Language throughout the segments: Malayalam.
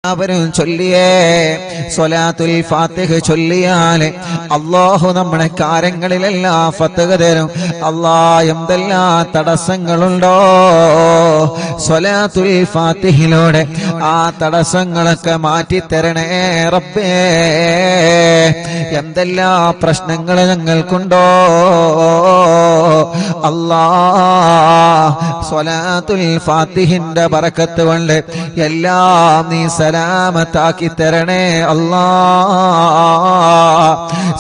അവരും ചൊല്ലിയേ സ്വലാത്തുൽ ഫാത്തിഹ ചൊല്ലിയാൽ അല്ലാഹു നമ്മുടെ കാര്യങ്ങളിലെല്ലാം ഫത്ഹ് തരും. അല്ലാഹ് എന്തെല്ലാം തടസ്സങ്ങളുണ്ടോ സ്വലാത്തുൽ ഫാത്തിഹിലൂടെ ആ തടസ്സങ്ങളൊക്കെ മാറ്റിത്തരണേ റബ്ബേ. എന്തെല്ലാം പ്രശ്നങ്ങൾ ഞങ്ങൾക്കുണ്ടോ അല്ലാഹ് സ്വലാത്തുൽ ഫാത്തിഹിന്റെ ബറക്കത്ത് കൊണ്ട് എല്ലാം നീ സലാമത്താക്കി തരണേ അല്ലാഹ്.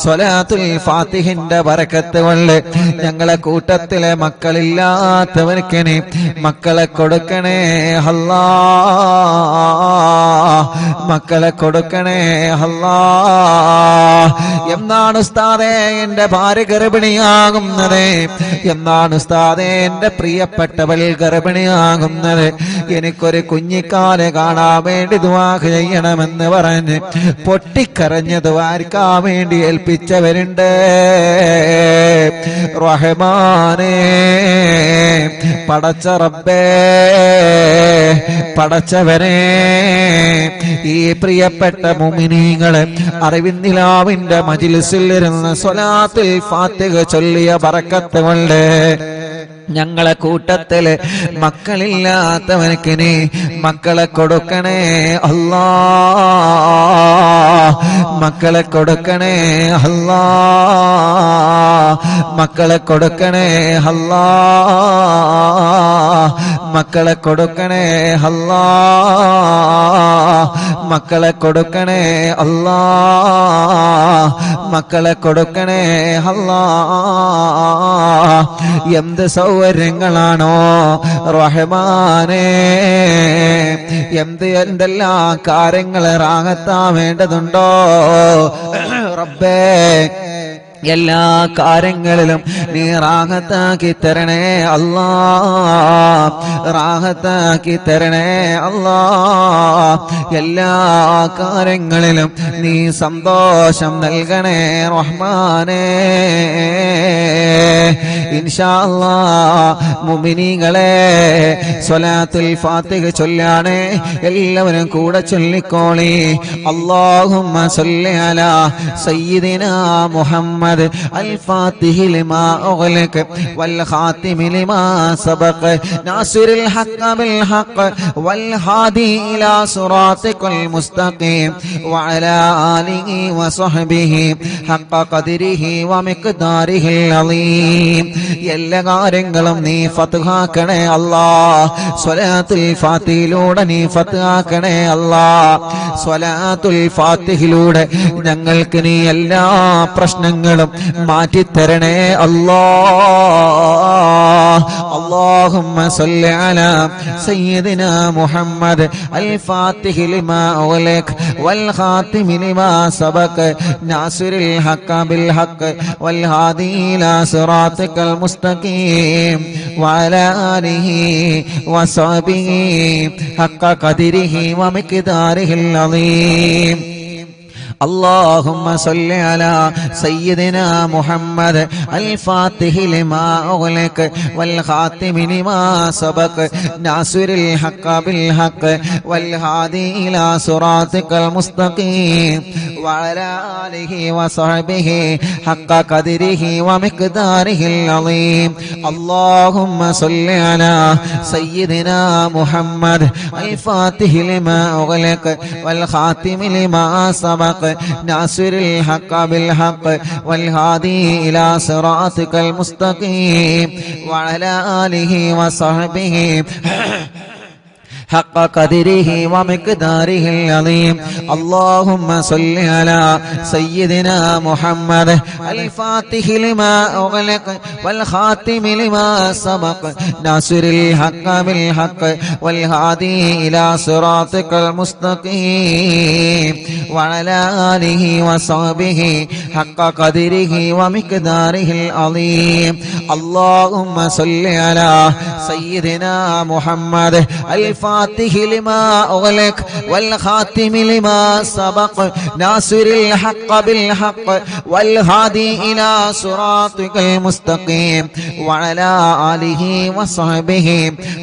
സ്വലാത്തുൽ ഫാത്തിഹിന്റെ ബറക്കത്ത് കൊണ്ട് ഞങ്ങളെ കൂട്ടത്തിലെ മക്കളില്ലാത്തവർക്ക് നീ മക്കളെ കൊടുക്കണേ അല്ലാഹ്. മക്കളെ കൊടുക്കണേ അല്ലാഹ്. എന്നാണ് ഉസ്താദേ എന്റെ ഭാര്യ ഗർഭിണിയാകുന്നത്? എന്നാണ് ഉസ്താദേ എന്റെ പ്രിയപ്പെട്ടവൾ ഗർഭിണിയാകുന്നത്? എനിക്കൊരു കുഞ്ഞിക്കാലെ കാണാൻ വേണ്ടി ദുആ ചെയ്യണമെന്ന് പറഞ്ഞ് പൊട്ടിക്കരഞ്ഞ് ദുആർക്കാൻ വേണ്ടി ഏൽപ്പിച്ചവരുണ്ട്. റഹ്മാനേ, പടച്ച റബ്ബേ, പടച്ചവനെ, ഈ പ്രിയപ്പെട്ട മുഅ്മിനീങ്ങളെ അറിവിന്നിലാവിന്റെ മജ്ലിസിൽ ഇരുന്ന് സ്വലാത്തുൽ ഫാത്തിഹ ചൊല്ലിയ ബറക്കത്ത് കൊണ്ട് ഞങ്ങളെ കൂട്ടത്തില് മക്കളില്ലാത്തവനക്ക് നീ മക്കളെ കൊടുക്കണേ അല്ലാഹ്. മക്കളെ കൊടുക്കണേ അല്ലാഹ്. മക്കളെ കൊടുക്കണേ അല്ലാഹ്. മക്കളെ കൊടുക്കണേ അല്ലാഹ്. മക്കളെ കൊടുക്കണേ അല്ലാഹ്. മക്കളെ കൊടുക്കണേ അല്ലാഹ്. എന്ത് സൗകര്യങ്ങളാണോ റഹ്മാനേ, എന്തെല്ലാം കാര്യങ്ങൾ റാഹത്താൻ വേണ്ടതുണ്ടോ റബ്ബേ, എല്ലാ കാര്യങ്ങളിലും നീ റാഹത്താക്കി തരണേ അല്ലാഹ്. റാഹത്താക്കി തരണേ അല്ലാഹ്. എല്ലാ കാര്യങ്ങളിലും നീ സന്തോഷം നൽകണേ റഹ്മാനേ. ഇൻഷാ അല്ലാഹ് മുഅ്മിനീങ്ങളെ സ്വലാത്തുൽ ഫാത്തിഹ ചൊല്ലാണ് എല്ലാവരും കൂടെ ചൊല്ലിക്കോളി. അല്ലാഹുമ്മ സ്വല്ലി അലാ സയ്യിദിനാ മുഹമ്മദ് الفاتح لما أغلق والخاتم لما سبق ناصر الحق بالحق والهادي إلى صراطك المستقيم وعلى آله وصحبه حق قدره ومقداره العظيم. എല്ലാ കാര്യങ്ങളും നീ ഫത്ഹാക്കണേ അല്ലാഹ്. സ്വലാത്തുൽ ഫാത്തിഹിലൂടെ നീ ഫത്ഹാക്കണേ അല്ലാഹ്. സ്വലാത്തുൽ ഫാത്തിഹിലൂടെ ഞങ്ങൾക്ക് നീ എല്ലാ പ്രശ്നങ്ങളും മാറ്റിത്തരണേ അല്ലാഹ്. اللهم صل على سيدنا محمد الفاتح لما أغلق والخاتم لما سبق ناصر الحق بالحق والهادي إلى صراطك المستقيم وعلى آله وصحبه حق قدره ومقداره العظيم. اللهم صل على سيدنا محمد الفاتح لما أغلق والخاتم لما سبق ناصر الحق بالحق والهادي إلى صراطك المستقيم وعلى آله وصحبه حق قدره ومقداره العظيم. اللهم صل على سيدنا محمد الفاتح لما أغلق والخاتم لما سبق ناصر الحق بالحق والهادي إلى صراطك المستقيم وعلى آله وصحبه حق قدره ومقداره العظيم. اللهم صل على سيدنا محمد الفاتح لما أغلق والخاتم لما سبق ناصر الحق بالحق والهادي إلى صراطك المستقيم وعلى آله وصحبه حق قدره ومقداره العظيم. اللهم صل على سيدنا محمد الفاتح لما أغلق والخاتم لما سبق ناصر الحق بالحق والهادي إلى صراطك المستقيم وعلى آله وصحبه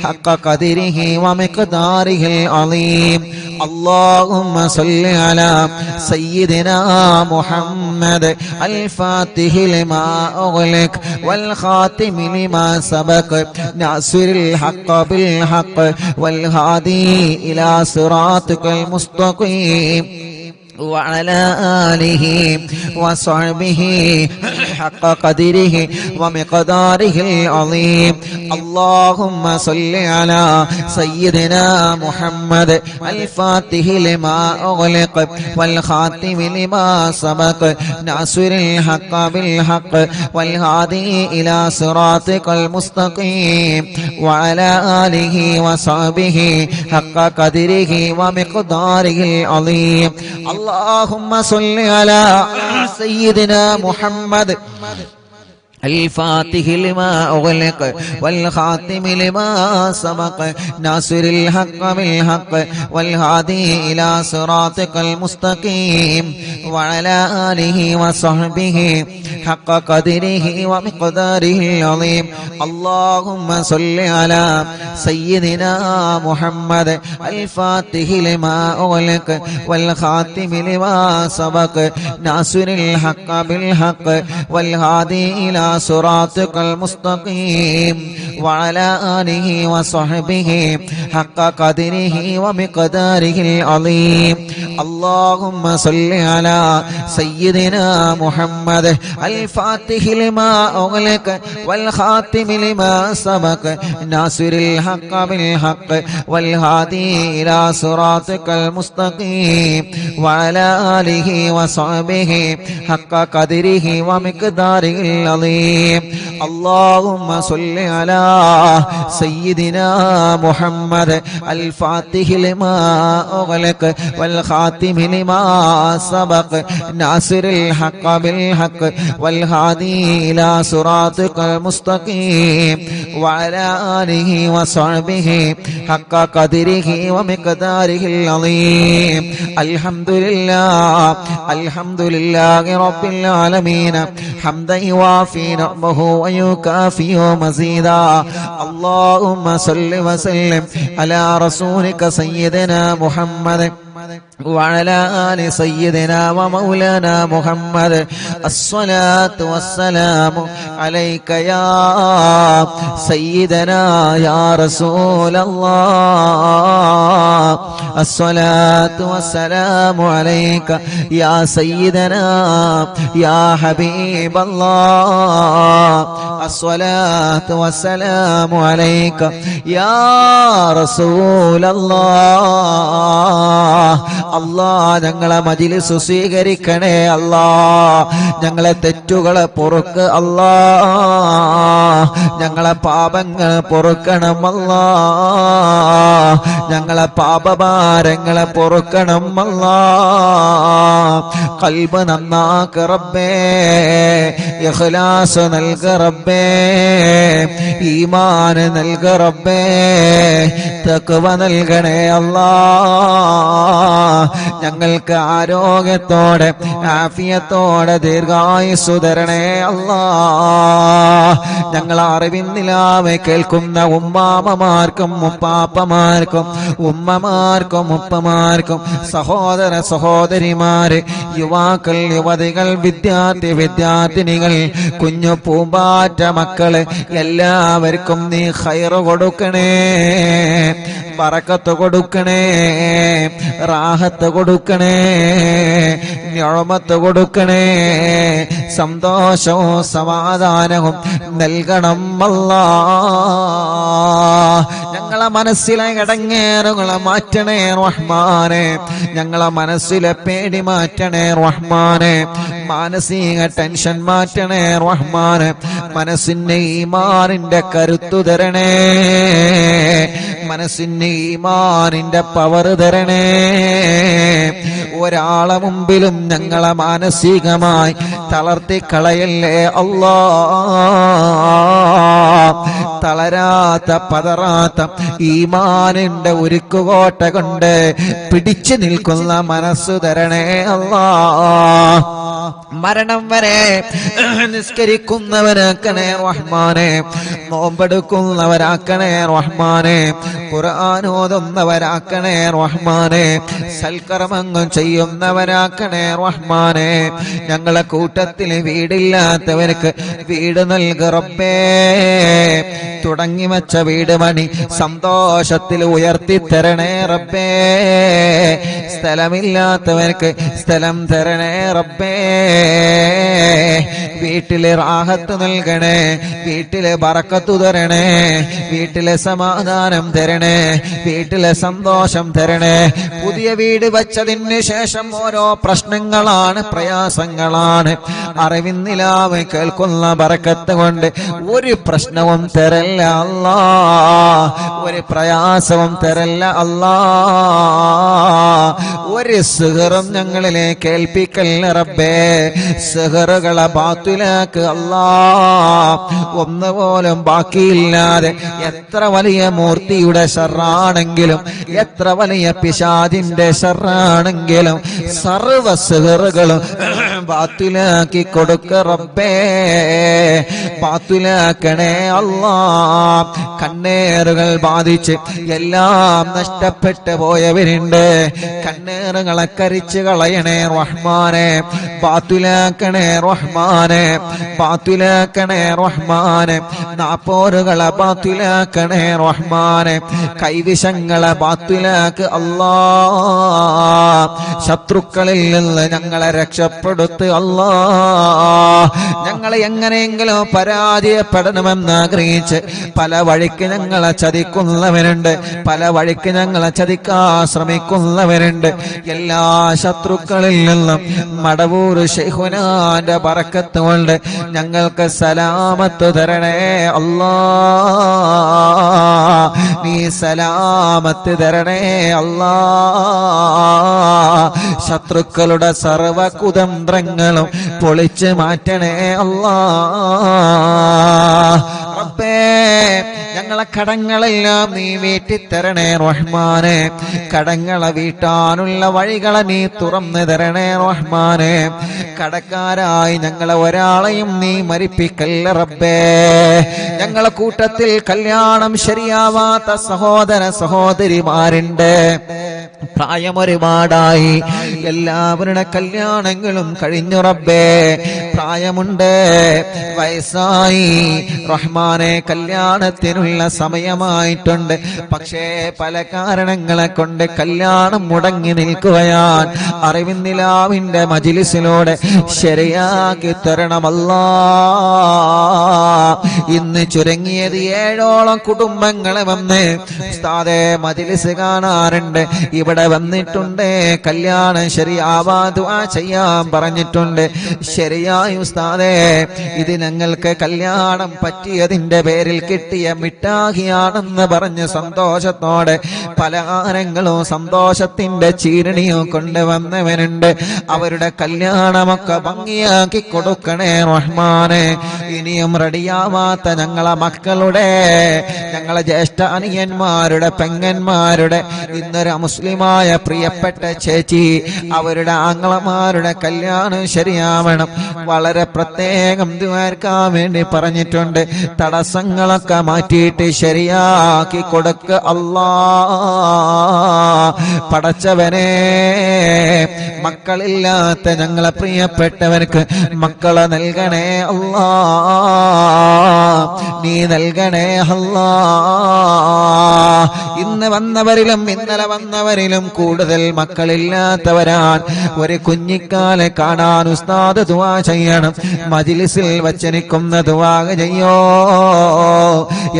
حق قدره ومقداره العظيم. اللهم صل على سيدنا محمد الفاتح لما أغلق والخاتم لما سبق ناصر الحق بالحق والهادي إلى صراطك المستقيم وعلى آله وصحبه حق قدره ومقداره العظيم. اللهم صل على سيدنا محمد الفاتح لما أغلق والخاتم لما سبق ناصر الحق بالحق والهادي إلى صراطك المستقيم وعلى آله وصحبه حق قدره ومقداره العظيم. اللهم صل على سيدنا محمد الفاتح لما أغلق والخاتم لما سبق ناصر الحق بالحق والهادي إلى صراطك المستقيم وعلى آله وصحبه حق قدره ومقداره العظيم. اللهم صل على سيدنا محمد الفاتح لما أغلق والخاتم لما سبق ناصر الحق بالحق والهادي إلى صراطك المستقيم وعلى آله وصحبه حق قدره ومقداره العظيم. اللهم صل على سيدنا محمد الفاتح لما أغلق والخاتم لما سبق ناصر الحق بالحق والهادي إلى صراطك المستقيم وعلى آله وصحبه حق قدره ومقداره العظيم. اللهم صل على سيدنا محمد الفاتح لما أغلق والخاتم لما سبق ناصر الحق بالحق والهادي إلى صراطك المستقيم وعلى آله وصحبه حق قدره ومقداره العظيم. الحمد لله الحمد لله رب العالمين حمدا يوافي نعمه ويكافئ مزيدا. اللهم صل وسلم على رسولك سيدنا محمد وعلى آل سيدنا ومولانا محمد. الصلاة والسلام عليك يا سيدنا يا رسول الله. الصلاة والسلام عليك يا سيدنا يا حبيب الله. الصلاة والسلام عليك يا رسول الله. അല്ലാഹ് ഞങ്ങളെ മജ്‌ലിസ് സ്വീകരിക്കണേ അല്ലാഹ്. ഞങ്ങളെ തെറ്റുകളെ പൊറുക്ക് അല്ലാഹ്. ഞങ്ങളെ പാപങ്ങൾ പൊറുക്കണം അല്ലാഹ്. ഞങ്ങളെ പാപഭാരങ്ങളെ പൊറുക്കണം അല്ലാഹ്. ഖൽബ് നന്നാക്ക് റബ്ബേ, ഇഖ്ലാസ് നൽക റബ്ബേ, ഈമാൻ നൽക റബ്ബേ, തഖ്വ നൽകണേ അല്ലാഹ്. ഞങ്ങൾക്ക് ആരോഗ്യത്തോടെ ആഫിയത്തോടെ ദീർഘായുസ്സു തരണേ അല്ലാഹ്. ഞങ്ങൾ അറിവിന്നിലാവെ കേൾക്കുന്ന ഉമ്മാമമാർക്കും ഉപ്പാപ്പമാർക്കും ഉമ്മമാർക്കും ഉപ്പമാർക്കും സഹോദര സഹോദരിമാര് യുവാക്കൾ യുവതികൾ വിദ്യാർത്ഥി വിദ്യാർത്ഥിനികൾ കുഞ്ഞു പൂമ്പാറ്റ മക്കള് എല്ലാവർക്കും നീ ഖൈറ് കൊടുക്കണേ, ബറക്കത്ത് കൊടുക്കണേ, റാഹത്ത് കൊടുക്കണേ, നിഅമത്ത് കൊടുക്കണേ, സന്തോഷവും സമാധാനവും നൽകണം അല്ലാഹ്. ഞങ്ങളെ മനസ്സിലെ ഇടങ്ങേറുകളെ മാറ്റണേ റഹ്മാനെ. ഞങ്ങളെ മനസ്സിലെ പേടി മാറ്റണേ റഹ്മാനെ. മാനസിക ടെൻഷൻ മാറ്റണേ റഹ്മാനെ. മനസ്സിന് ഈമാനിന്റെ കരുത്തു തരണേ, മനസ്സിന് ഈമാനിന്റെ പവർ തരണേ. ഒരാളെ മുമ്പിലും ഞങ്ങളെ മാനസികമായി തളർത്തി കളയല്ലേ അല്ലാഹ്. തളരാത്ത പതറാത്ത ഈമാനിന്റെ ഉരുക്കുകോട്ട കൊണ്ട് പിടിച്ചു നിൽക്കുന്ന മനസ്സ് തരണേ അല്ലാഹ്. മരണം വരെ നിസ്കരിക്കുന്നവരാക്കണേ റഹ്മാനെ, നോമ്പെടുക്കുന്നവരാക്കണേ റഹ്മാനെ, ഖുർആൻ ഓതുന്നവരാക്കണേ റഹ്മാനെ, സൽക്കർമ്മങ്ങൾ ചെയ്യുന്നവരാക്കണേ റഹ്മാനെ. ഞങ്ങളെ കൂട്ടത്തിൽ വീടില്ലാത്തവർക്ക് വീട് നൽക റബ്ബേ. തുടങ്ങി വച്ച വീട് പണി സന്തോഷത്തിൽ ഉയർത്തി തരണേ റബ്ബേ. സ്ഥലമില്ലാത്തവർക്ക് സ്ഥലം തരണേ റബ്ബേ. വീട്ടിലെ റാഹത്ത് നൽകണേ, വീട്ടിലെ ബറക്കത്ത് തരണേ, വീട്ടിലെ സമാധാനം തരണേ, വീട്ടിലെ സന്തോഷം തരണേ. പുതിയ വീട് വച്ചതിന് ശേഷം ഓരോ പ്രശ്നങ്ങളാണ്, പ്രയാസങ്ങളാണ്. അറിവിന്നിലാവ് കേൾക്കുന്ന ബറക്കത്ത് കൊണ്ട് ഒരു പ്രശ്നവും തരല്ല അല്ലാ, ഒരു പ്രയാസവും തരല്ല അല്ലാ. ഒരു സിഹറും ഞങ്ങളിലേക്ക് ഏൽപ്പിക്കല്ല റബ്ബേ. സിഹറുകളെ ബാത്തിലാക്ക് അല്ലാ. ഒന്നുപോലും ബാക്കിയില്ലാതെ എത്ര വലിയ മൂർത്തിയുടെ ശർറാണെങ്കിലും, എത്ര വലിയ പിശാചിന്റെ ശർറാണെങ്കിലും സർവ സിഹറുകളും ബാത്തിലാക്കി കൊടുക്ക റബ്ബേ. ബാത്തിലാക്കണേ അല്ലാ. കണ്ണേറുകൾ ബാധിച്ച് എല്ലാം നഷ്ടപ്പെട്ടു പോയവരുണ്ട്. കണ്ണേറുകളെ കരിച്ചു കളയണേ റഹ്മാനെ. ബാത്തിലാക്കണേ റഹ്മാനെ, ബാത്തിലാക്കണേ റഹ്മാനെ. നാപ്പോരുകളെ ബാത്തിലാക്കണേ റഹ്മാനെ. കൈവിഷങ്ങളെ ബാത്തിലാക്ക് അല്ലാ. ശത്രുക്കളിൽ നിന്ന് ഞങ്ങളെ രക്ഷപ്പെടുത്ത് അല്ലാ. ഞങ്ങളെ എങ്ങനെയെങ്കിലും പരാജയപ്പെടണമെന്ന് ആഗ്രഹിച്ച് പല വഴിക്ക് ഞങ്ങളെ ചതിക്കുന്നവരുണ്ട്, പല വഴിക്ക് ഞങ്ങളെ ചതിക്കാൻ ശ്രമിക്കുന്നവരുണ്ട്. എല്ലാ ശത്രുക്കളിൽ നിന്നും മടവൂർ ശൈഖുനാന്റെ ബറക്കത്ത് കൊണ്ട് ഞങ്ങൾക്ക് സലാമത്ത് തരണേ അല്ലാ. നീ സലാമത്ത് തരണേ അല്ലാ. ശത്രുക്കളുടെ സർവ കുതന്ത്രങ്ങളും പൊളിച്ച് മാറ്റണേ അല്ലാ. റബ്ബേ, ഞങ്ങളെ കടങ്ങളെല്ലാം നീ വീട്ടിത്തരണേ റഹ്മാനെ. കടങ്ങളെ വീട്ടാനുള്ള വഴികളെ നീ തുറന്നു തരണേ റഹ്മാനെ. കടക്കാരായി ഞങ്ങളെ ഒരാളെയും നീ മരിപ്പിക്കല്ല റബ്ബേ. ഞങ്ങളെ കൂട്ടത്തിൽ കല്യാണം ശരിയാവാത്ത സഹോദര സഹോദരിമാരുണ്ട്. പ്രായം ഒരുപാടായി, എല്ലാവരുടെ കല്യാണങ്ങളും കഴിഞ്ഞു റബ്ബേ. പ്രായമുണ്ട്, വയസ്സായി റഹ്മാനെ, കല്യാണത്തിനുള്ള സമയമായിട്ടുണ്ട്. പക്ഷേ പല കാരണങ്ങളെ കൊണ്ട് കല്യാണം മുടങ്ങി നിൽക്കുകയാണ്. അറിവിന്നിലാവിന്റെ മജ്‌ലിസിലൂടെ ശരിയാക്കി തരണമല്ലാ. ഇന്ന് ചുരുങ്ങിയത് 7ഓളം കുടുംബങ്ങളെ വന്ന് ഉസ്താദേ മജ്‌ലിസ് കാണാറുണ്ട്, ഇവിടെ വന്നിട്ടുണ്ട്, കല്യാണം ശരിയാവാ ദുആ ചെയ്യാൻ പറഞ്ഞിട്ടുണ്ട്. ശരിയായി ഉസ്താദേ, ഇത് ഞങ്ങൾക്ക് കല്യാണം പറ്റിയതിന്റെ പേരിൽ കിട്ടിയ മിഠായിയാണെന്ന് പറഞ്ഞ് സന്തോഷത്തോടെ പലഹാരങ്ങളും സന്തോഷത്തിന്റെ ചീരണിയും കൊണ്ടുവന്നവനുണ്ട്. അവരുടെ കല്യാണമൊക്കെ ഭംഗിയാക്കി കൊടുക്കണേ റഹ്മാനെ. ഇനിയും റെഡിയാവാത്ത ഞങ്ങളെ മക്കളുടെ, ഞങ്ങളെ ജ്യേഷ്ഠ അനിയന്മാരുടെ, പെങ്ങന്മാരുടെ, ഇന്നൊരു മുസ്ലിമായ പ്രിയപ്പെട്ട ചേച്ചി, അവരുടെ ആങ്ങളമാരുടെ കല്യാണം ശരിയാവണം. വളരെ പ്രത്യേകം ദുആർക്കാൻ വേണ്ടി പറഞ്ഞിട്ടുണ്ട്. തടസ്സങ്ങളൊക്കെ മാറ്റിയിട്ട് ശരിയാക്കി കൊടുക്ക അല്ലാ. പടച്ചവനെ, മക്കളില്ലാത്ത ഞങ്ങളെ പ്രിയപ്പെട്ടവർക്ക് മക്കളെ നൽകണേ അല്ലാ. നീ നൽകണേ അല്ലാ. ഇന്ന് വന്നവരിലും ഇന്നലെ വന്നവരിലും കൂടുതൽ മക്കളില്ലാത്തവരാൻ ഒരു കുഞ്ഞിക്കാലെ കാണാൻ ഉസ്താദ് ദുആ ചെയ്യണം. മജ്‌ലിസിൽ വച്ചനിക്കുന്ന ദുആ ചെയ്യോ.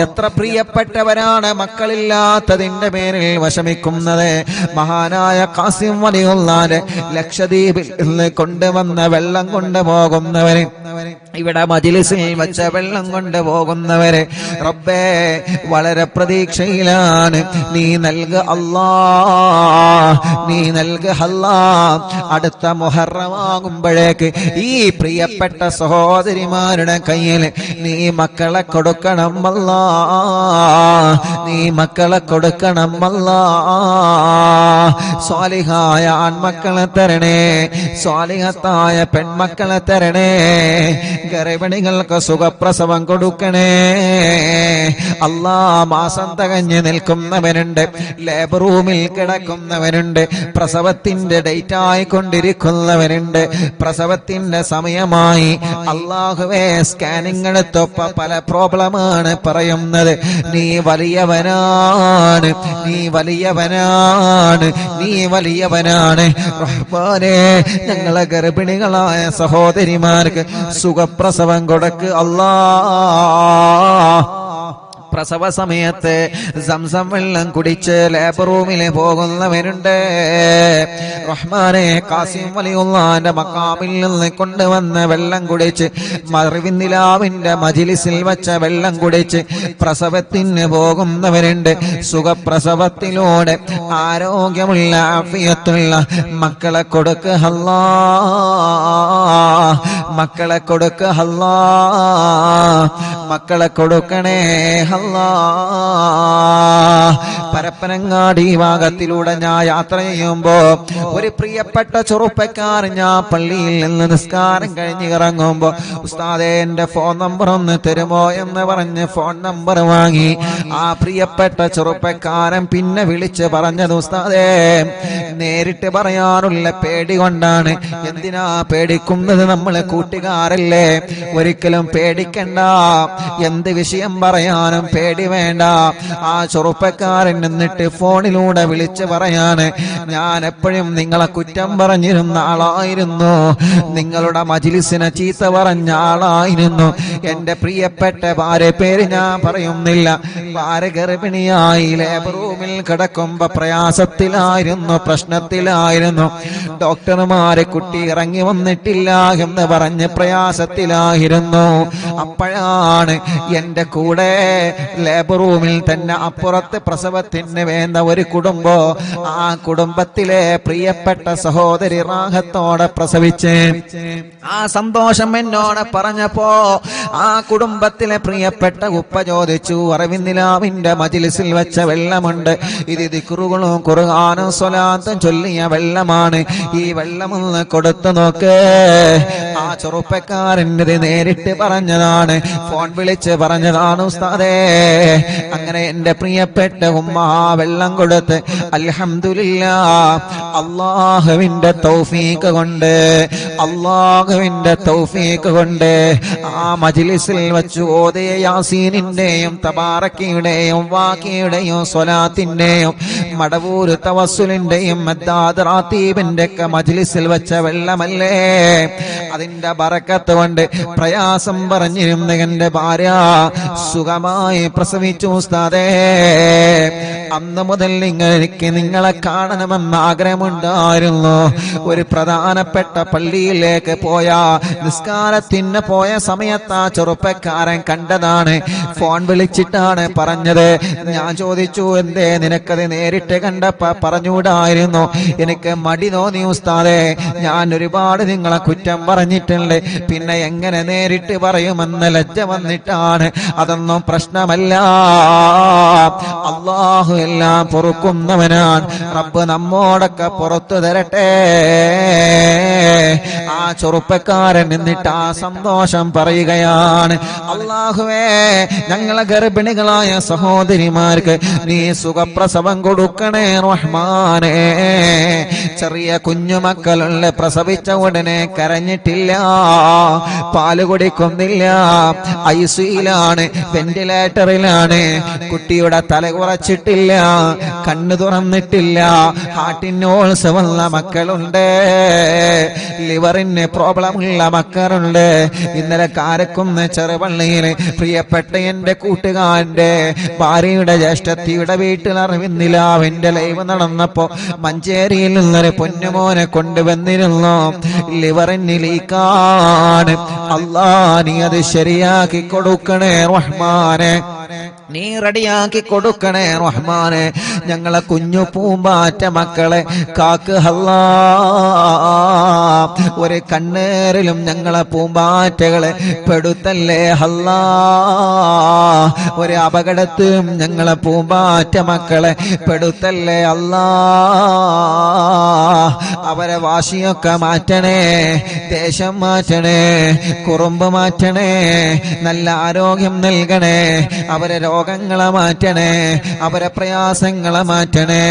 എത്ര പ്രിയപ്പെട്ടവരാണ് മക്കളില്ലാത്തതിന്റെ പേരിൽ വിഷമിക്കുന്നത്. മഹാനായ ഖാസിം വലിയുള്ളാന്റെ ലക്ഷദ്വീപിൽ നിന്ന് കൊണ്ടുവന്ന വെള്ളം കൊണ്ടുപോകുന്നവര്, ഇവിടെ മജ്‌ലിസിൽ വെച്ച വെള്ളം കൊണ്ടുപോകുന്നവര് റബ്ബേ വളരെ പ്രതീക്ഷയിലാണ്. നീ നൽക അല്ലാ, നീ നൽക അല്ലാ. അടുത്ത മുഹറമാകുമ്പോഴേക്ക് ഈ പ്രിയപ്പെട്ട സഹോദരിമാരുടെ കയ്യിൽ നീ മക്കളെ കൊടുക്കണം അല്ലാ. നീ മക്കളെ കൊടുക്കണം അല്ലാ. സ്വാലിഹായ ആൺമക്കളെ തരണേ, സ്വാലിഹത്തായ പെൺമക്കളെ തരണേ. ഗർഭിണികൾക്ക് സുഖപ്രസവം കൊടുക്കണേ അല്ലാ. മാസം തികഞ്ഞ് നിൽക്കുന്നവനുണ്ട്, ലേബർ റൂമിൽ കിടക്കുന്നവനുണ്ട്, പ്രസവത്തിന്റെ ഡേറ്റ് ആയിക്കൊണ്ടിരിക്കുന്നവനുണ്ട്, പ്രസവത്തിന്റെ സമയമായി. അല്ലാഹുവേ, സ്കാനിങ് എടുത്തപ്പോ പല പ്രോബ്ലമാണ് പറയുന്നത്. നീ വലിയവനാണ്, നീ വലിയവനാണ്, നീ വലിയവനാണ് റഹ്മാനേ. ഞങ്ങളെ ഗർഭിണികളായ സഹോദരിമാർക്ക് സുഖപ്രസവം കൊടുക്ക് അല്ലാ. പ്രസവ സമയത്ത് സംസം വെള്ളം കുടിച്ച് ലേബർ റൂമിൽ പോകുന്നവരുണ്ട് റഹ്മാനെ. കാസിം വലിയുള്ളാന്റെ മക്കാമിൽ നിന്ന് കൊണ്ടുവന്ന വെള്ളം കുടിച്ച്, മറിവിന്ദിലാവിന്റെ മജിലിസിൽ വെച്ച വെള്ളം കുടിച്ച് പ്രസവത്തിന് പോകുന്നവരുണ്ട്. സുഖപ്രസവത്തിലൂടെ ആരോഗ്യമുള്ള ആഫിയത്തുള്ള മക്കളെ കൊടുക്ക് അല്ലാ, മക്കളെ കൊടുക്ക് അല്ലാ, മക്കളെ കൊടുക്കണേ അല്ലാ. പരപ്പനങ്ങാടി ഭാഗത്തിലൂടെ ഞാൻ യാത്ര ചെയ്യുമ്പോ ഒരു പ്രിയപ്പെട്ട ചെറുപ്പക്കാരൻ, ഞാൻ പള്ളിയിൽ നിന്ന് നിസ്കാരം കഴിഞ്ഞ് ഇറങ്ങുമ്പോ, ഉസ്താദേ എന്റെ ഫോൺ നമ്പർ ഒന്ന് തരുമോ എന്ന് പറഞ്ഞ് ഫോൺ നമ്പർ വാങ്ങി. ആ പ്രിയപ്പെട്ട ചെറുപ്പക്കാരൻ പിന്നെ വിളിച്ച് പറഞ്ഞത്, ഉസ്താദേ നേരിട്ട് പറയാനുള്ള പേടി കൊണ്ടാണ്. എന്തിനാ പേടിക്കുന്നത്? നമ്മളെ കൂട്ടുകാരല്ലേ, ഒരിക്കലും പേടിക്കണ്ട. എന്ത് വിഷയം പറയാനും പേടി വേണ്ട. ആ ചെറുപ്പക്കാരൻ എന്നിട്ട് ഫോണിലൂടെ വിളിച്ച് പറയാണ്, ഞാൻ എപ്പോഴും നിങ്ങളെ കുറ്റം പറഞ്ഞിരുന്ന ആളായിരുന്നു, നിങ്ങളുടെ മജ്ലിസിനെ ചീത്ത പറഞ്ഞ ആളായിരുന്നു. എന്റെ പ്രിയപ്പെട്ട ഭാര്യ പേര് ഞാൻ പറയുന്നില്ല, ഭാര്യ ഗർഭിണിയായി ലേബർ റൂമിൽ കിടക്കുമ്പോ പ്രയാസത്തിലായിരുന്നു, പ്രശ്നത്തിലായിരുന്നു. ഡോക്ടർമാരെ കുട്ടി ഇറങ്ങി വന്നിട്ടില്ല എന്ന് പറഞ്ഞ് പ്രയാസത്തിലായിരുന്നു. അപ്പോഴാണ് എന്റെ കൂടെ ലേബർ റൂമിൽ തന്നെ അപ്പുറത്ത് പ്രസവത്തിന് വേണ്ട ഒരു കുടുംബം, ആ കുടുംബത്തിലെ പ്രിയപ്പെട്ട സഹോദരി റാഹത്തോടെ പ്രസവിച്ച് ആ സന്തോഷം എന്നോട് പറഞ്ഞപ്പോ ആ കുടുംബത്തിലെ പ്രിയപ്പെട്ട ഉപ്പ ചോദിച്ചു, അറിവിന്ദിലാവിന്റെ മജ്ലിസിൽ വെച്ച വെള്ളമുണ്ട്, ഇത് ദിക്റുകളും ഖുർആനും സ്വലാത്തും ചൊല്ലിയ വെള്ളമാണ്, ഈ വെള്ളമൊന്ന് കൊടുത്തു നോക്ക്. ആ ചെറുപ്പക്കാരൻ്റെ നേരിട്ട് പറഞ്ഞതാണ്, ഫോൺ വിളിച്ച് പറഞ്ഞതാണ്, ഉസ്താദേ. അങ്ങനെ എന്റെ പ്രിയപ്പെട്ട ഉമ്മ വെള്ളം കൊടുത്ത് അൽഹംദുലില്ലാഹ്, അല്ലാഹുവിന്റെ തൗഫീഖ് കൊണ്ട്, അല്ലാഹുവിന്റെ തൗഫീഖ് കൊണ്ട് ആ മജ്ലിസിൽ വെച്ച് ഓതിയ യാസീനിന്റെയും തബാറക്കയുടെയും വാക്കിയുടെയും സ്വലാത്തിന്റെയും മടവൂർ തവസ്സുലിന്റെയും മദ്ദാദ് റാത്തീബിന്റെ ഒക്കെ മജ്ലിസിൽ വെച്ച വെള്ളമല്ലേ. അതിന്റെ ബറക്കത്ത് കൊണ്ട് പ്രയാസം പറഞ്ഞിരുന്ന എന്റെ ഭാര്യ സുഖമായി പ്രസവിച്ചു ഉസ്താദേ. അന്ന് മുതൽ എനിക്ക് നിങ്ങളെ കാണണമെന്ന് ആഗ്രഹമുണ്ടായിരുന്നു. ഒരു പ്രധാനപ്പെട്ട പള്ളിയിലേക്ക് പോയ നിസ്കാരത്തിന് പോയ സമയത്ത് ആ ചെറുപ്പക്കാരൻ കണ്ടതാണ്, ഫോൺ വിളിച്ചിട്ടാണ് പറഞ്ഞത്. ഞാൻ ചോദിച്ചു, എന്തേ നിനക്കത് നേരിട്ട് കണ്ടപ്പോ പറഞ്ഞുകൂടായിരുന്നു? എനിക്ക് മടി തോന്നി ഉസ്താദേ, ഞാൻ ഒരുപാട് നിങ്ങളെ കുറ്റം പറഞ്ഞിട്ടുണ്ട്, പിന്നെ എങ്ങനെ നേരിട്ട് പറയുമെന്ന് ലജ്ജ വന്നിട്ടാണ്. അതൊന്നും പ്രശ്നമല്ല, അല്ലാഹു എല്ലാം പൊറുക്കുന്നവനാണ്. റബ്ബ് നമ്മോടൊക്കെ പുറത്തു തരട്ടെ. ആ ചെറുപ്പക്കാരൻ എന്നിട്ട് ആ സന്തോഷം പറയുകയാണ്, അല്ലാഹുവേ ഞങ്ങളെ ഗർഭിണികളായ സഹോദരിമാർക്ക് നീ സുഖപ്രസവം കൊടുക്കണേ റഹ്മാനേ. ചെറിയ കുഞ്ഞുമക്കളുള്ള പ്രസവിച്ച ഉടനെ കരഞ്ഞിട്ടില്ല, പാല് കുടിക്കുന്നില്ല, ഐസിയിലാണ്, വെന്റിലേറ്ററിലാണ്, കുട്ടിയുടെ തല കുറച്ചിട്ടില്ല, കണ്ണു തുറന്നിട്ടില്ല, ഹാർട്ടിനോൾസ് വന്ന മക്കളുണ്ട്, ലിവറിന് പ്രോബ്ലം ഉള്ള മക്കളുണ്ട്. ഇന്നലെ കാരക്കുന്ന് ചെറുപള്ളിയിൽ പ്രിയപ്പെട്ട എന്റെ കൂട്ടുകാരന്റെ ഭാര്യയുടെ ജ്യേഷ്ഠത്തിയുടെ വീട്ടിൽ അറിവിന്ദിലാവിന്റെ ലൈവ് നടന്നപ്പോ മഞ്ചേരിയിൽ നിന്നൊരു പൊന്നുമോനെ കൊണ്ടുവന്നിരുന്നു. ലിവറിന് ലീക്കാണ്. അല്ലാ നീ അത് ശരിയാക്കി കൊടുക്കണേ റഹ്മാനെ. നീ റെഡിയാക്കി കൊടുക്കണേ റഹ്മാനെ. ഞങ്ങളെ കുഞ്ഞു പൂമ്പാറ്റ മക്കളെ കാക്ക് അല്ലാ. ഒരു കണ്ണേറിലും ഞങ്ങളെ പൂമ്പാറ്റകളെ പെടുത്തല്ലേ അല്ലാ. ഒരു അപകടത്തിലും ഞങ്ങളെ പൂമ്പാറ്റ മക്കളെ പെടുത്തല്ലേ അല്ലാ. അവരെ വാശിയൊക്കെ മാറ്റണേ, ദേശം മാറ്റണേ, കുറുമ്പ് മാറ്റണേ, നല്ല ആരോഗ്യം നൽകണേ, അവരെ രോഗങ്ങളെ മാറ്റണേ, അവരെ പ്രയാസങ്ങളെ മാറ്റണേ.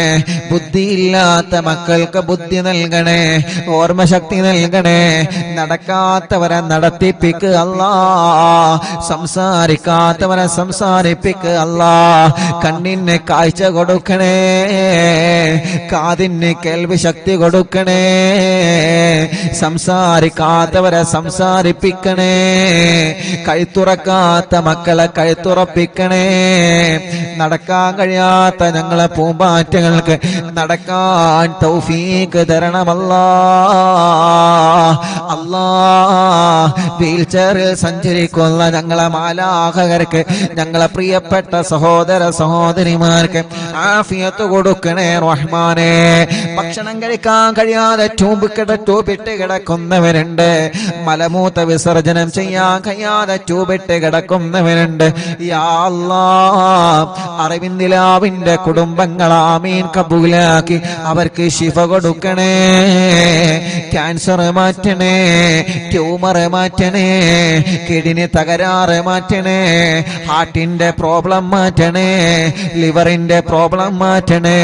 ബുദ്ധിയില്ലാത്ത മക്കൾക്ക് ബുദ്ധി നൽകണേ, ഓർമ്മശക്തി നൽകണേ. നടക്കാത്തവരെ നടത്തിപ്പിക്കുക അല്ലാ. സംസാരിക്കാത്തവരെ സംസാരിപ്പിക്കുക അല്ലാ. കണ്ണിന് കാഴ്ച കൊടുക്കണേ, കാതിന് കേൾവി ശക്തി കൊടുക്കണേ. സംസാരിക്കാത്തവരെ സംസാരിപ്പിക്കണേ, കഴുത്തുറക്കാത്ത മക്കളെ കഴുത്തുറപ്പിക്കണേ. നടക്കാൻ കഴിയാത്ത ഞങ്ങളെ പൂമ്പാറ്റകൾക്ക് നടക്കാൻ തൗഫീഖ് തരണമല്ലാ. അല്ലാ, വീൽ ചെയറിൽ സഞ്ചരിക്കുന്ന ഞങ്ങളെ മാലാഖകർക്ക്, ഞങ്ങളെ പ്രിയപ്പെട്ട സഹോദര സഹോദരിമാർക്ക് ആഫിയത്ത് കൊടുക്കണേ റഹ്മാനെ. ഭക്ഷണം കഴിക്കാൻ കഴിയാതെ ട്യൂബിട്ട് കിടക്കുന്നവരുണ്ട്, മലമൂത്ര വിസർജനം ചെയ്യാൻ കഴിയാതെ ട്യൂബിട്ട് കിടക്കുന്നവരുണ്ട്. യാ അല്ലാഹ്, അറിവിന്ദിലാവിന്റെ കുടുംബങ്ങൾ ആമീൻ കബൂലാക്കി അവർക്ക് ശിഫ കൊടുക്കണേ. ക്യാൻസർ മാറ്റണേ, ട്യൂമർ മാറ്റണേ, കിഡ്നി തകരാറ് മാറ്റണേ, ഹാർട്ടിന്റെ പ്രോബ്ലം മാറ്റണേ, ലിവറിന്റെ പ്രോബ്ലം മാറ്റണേ,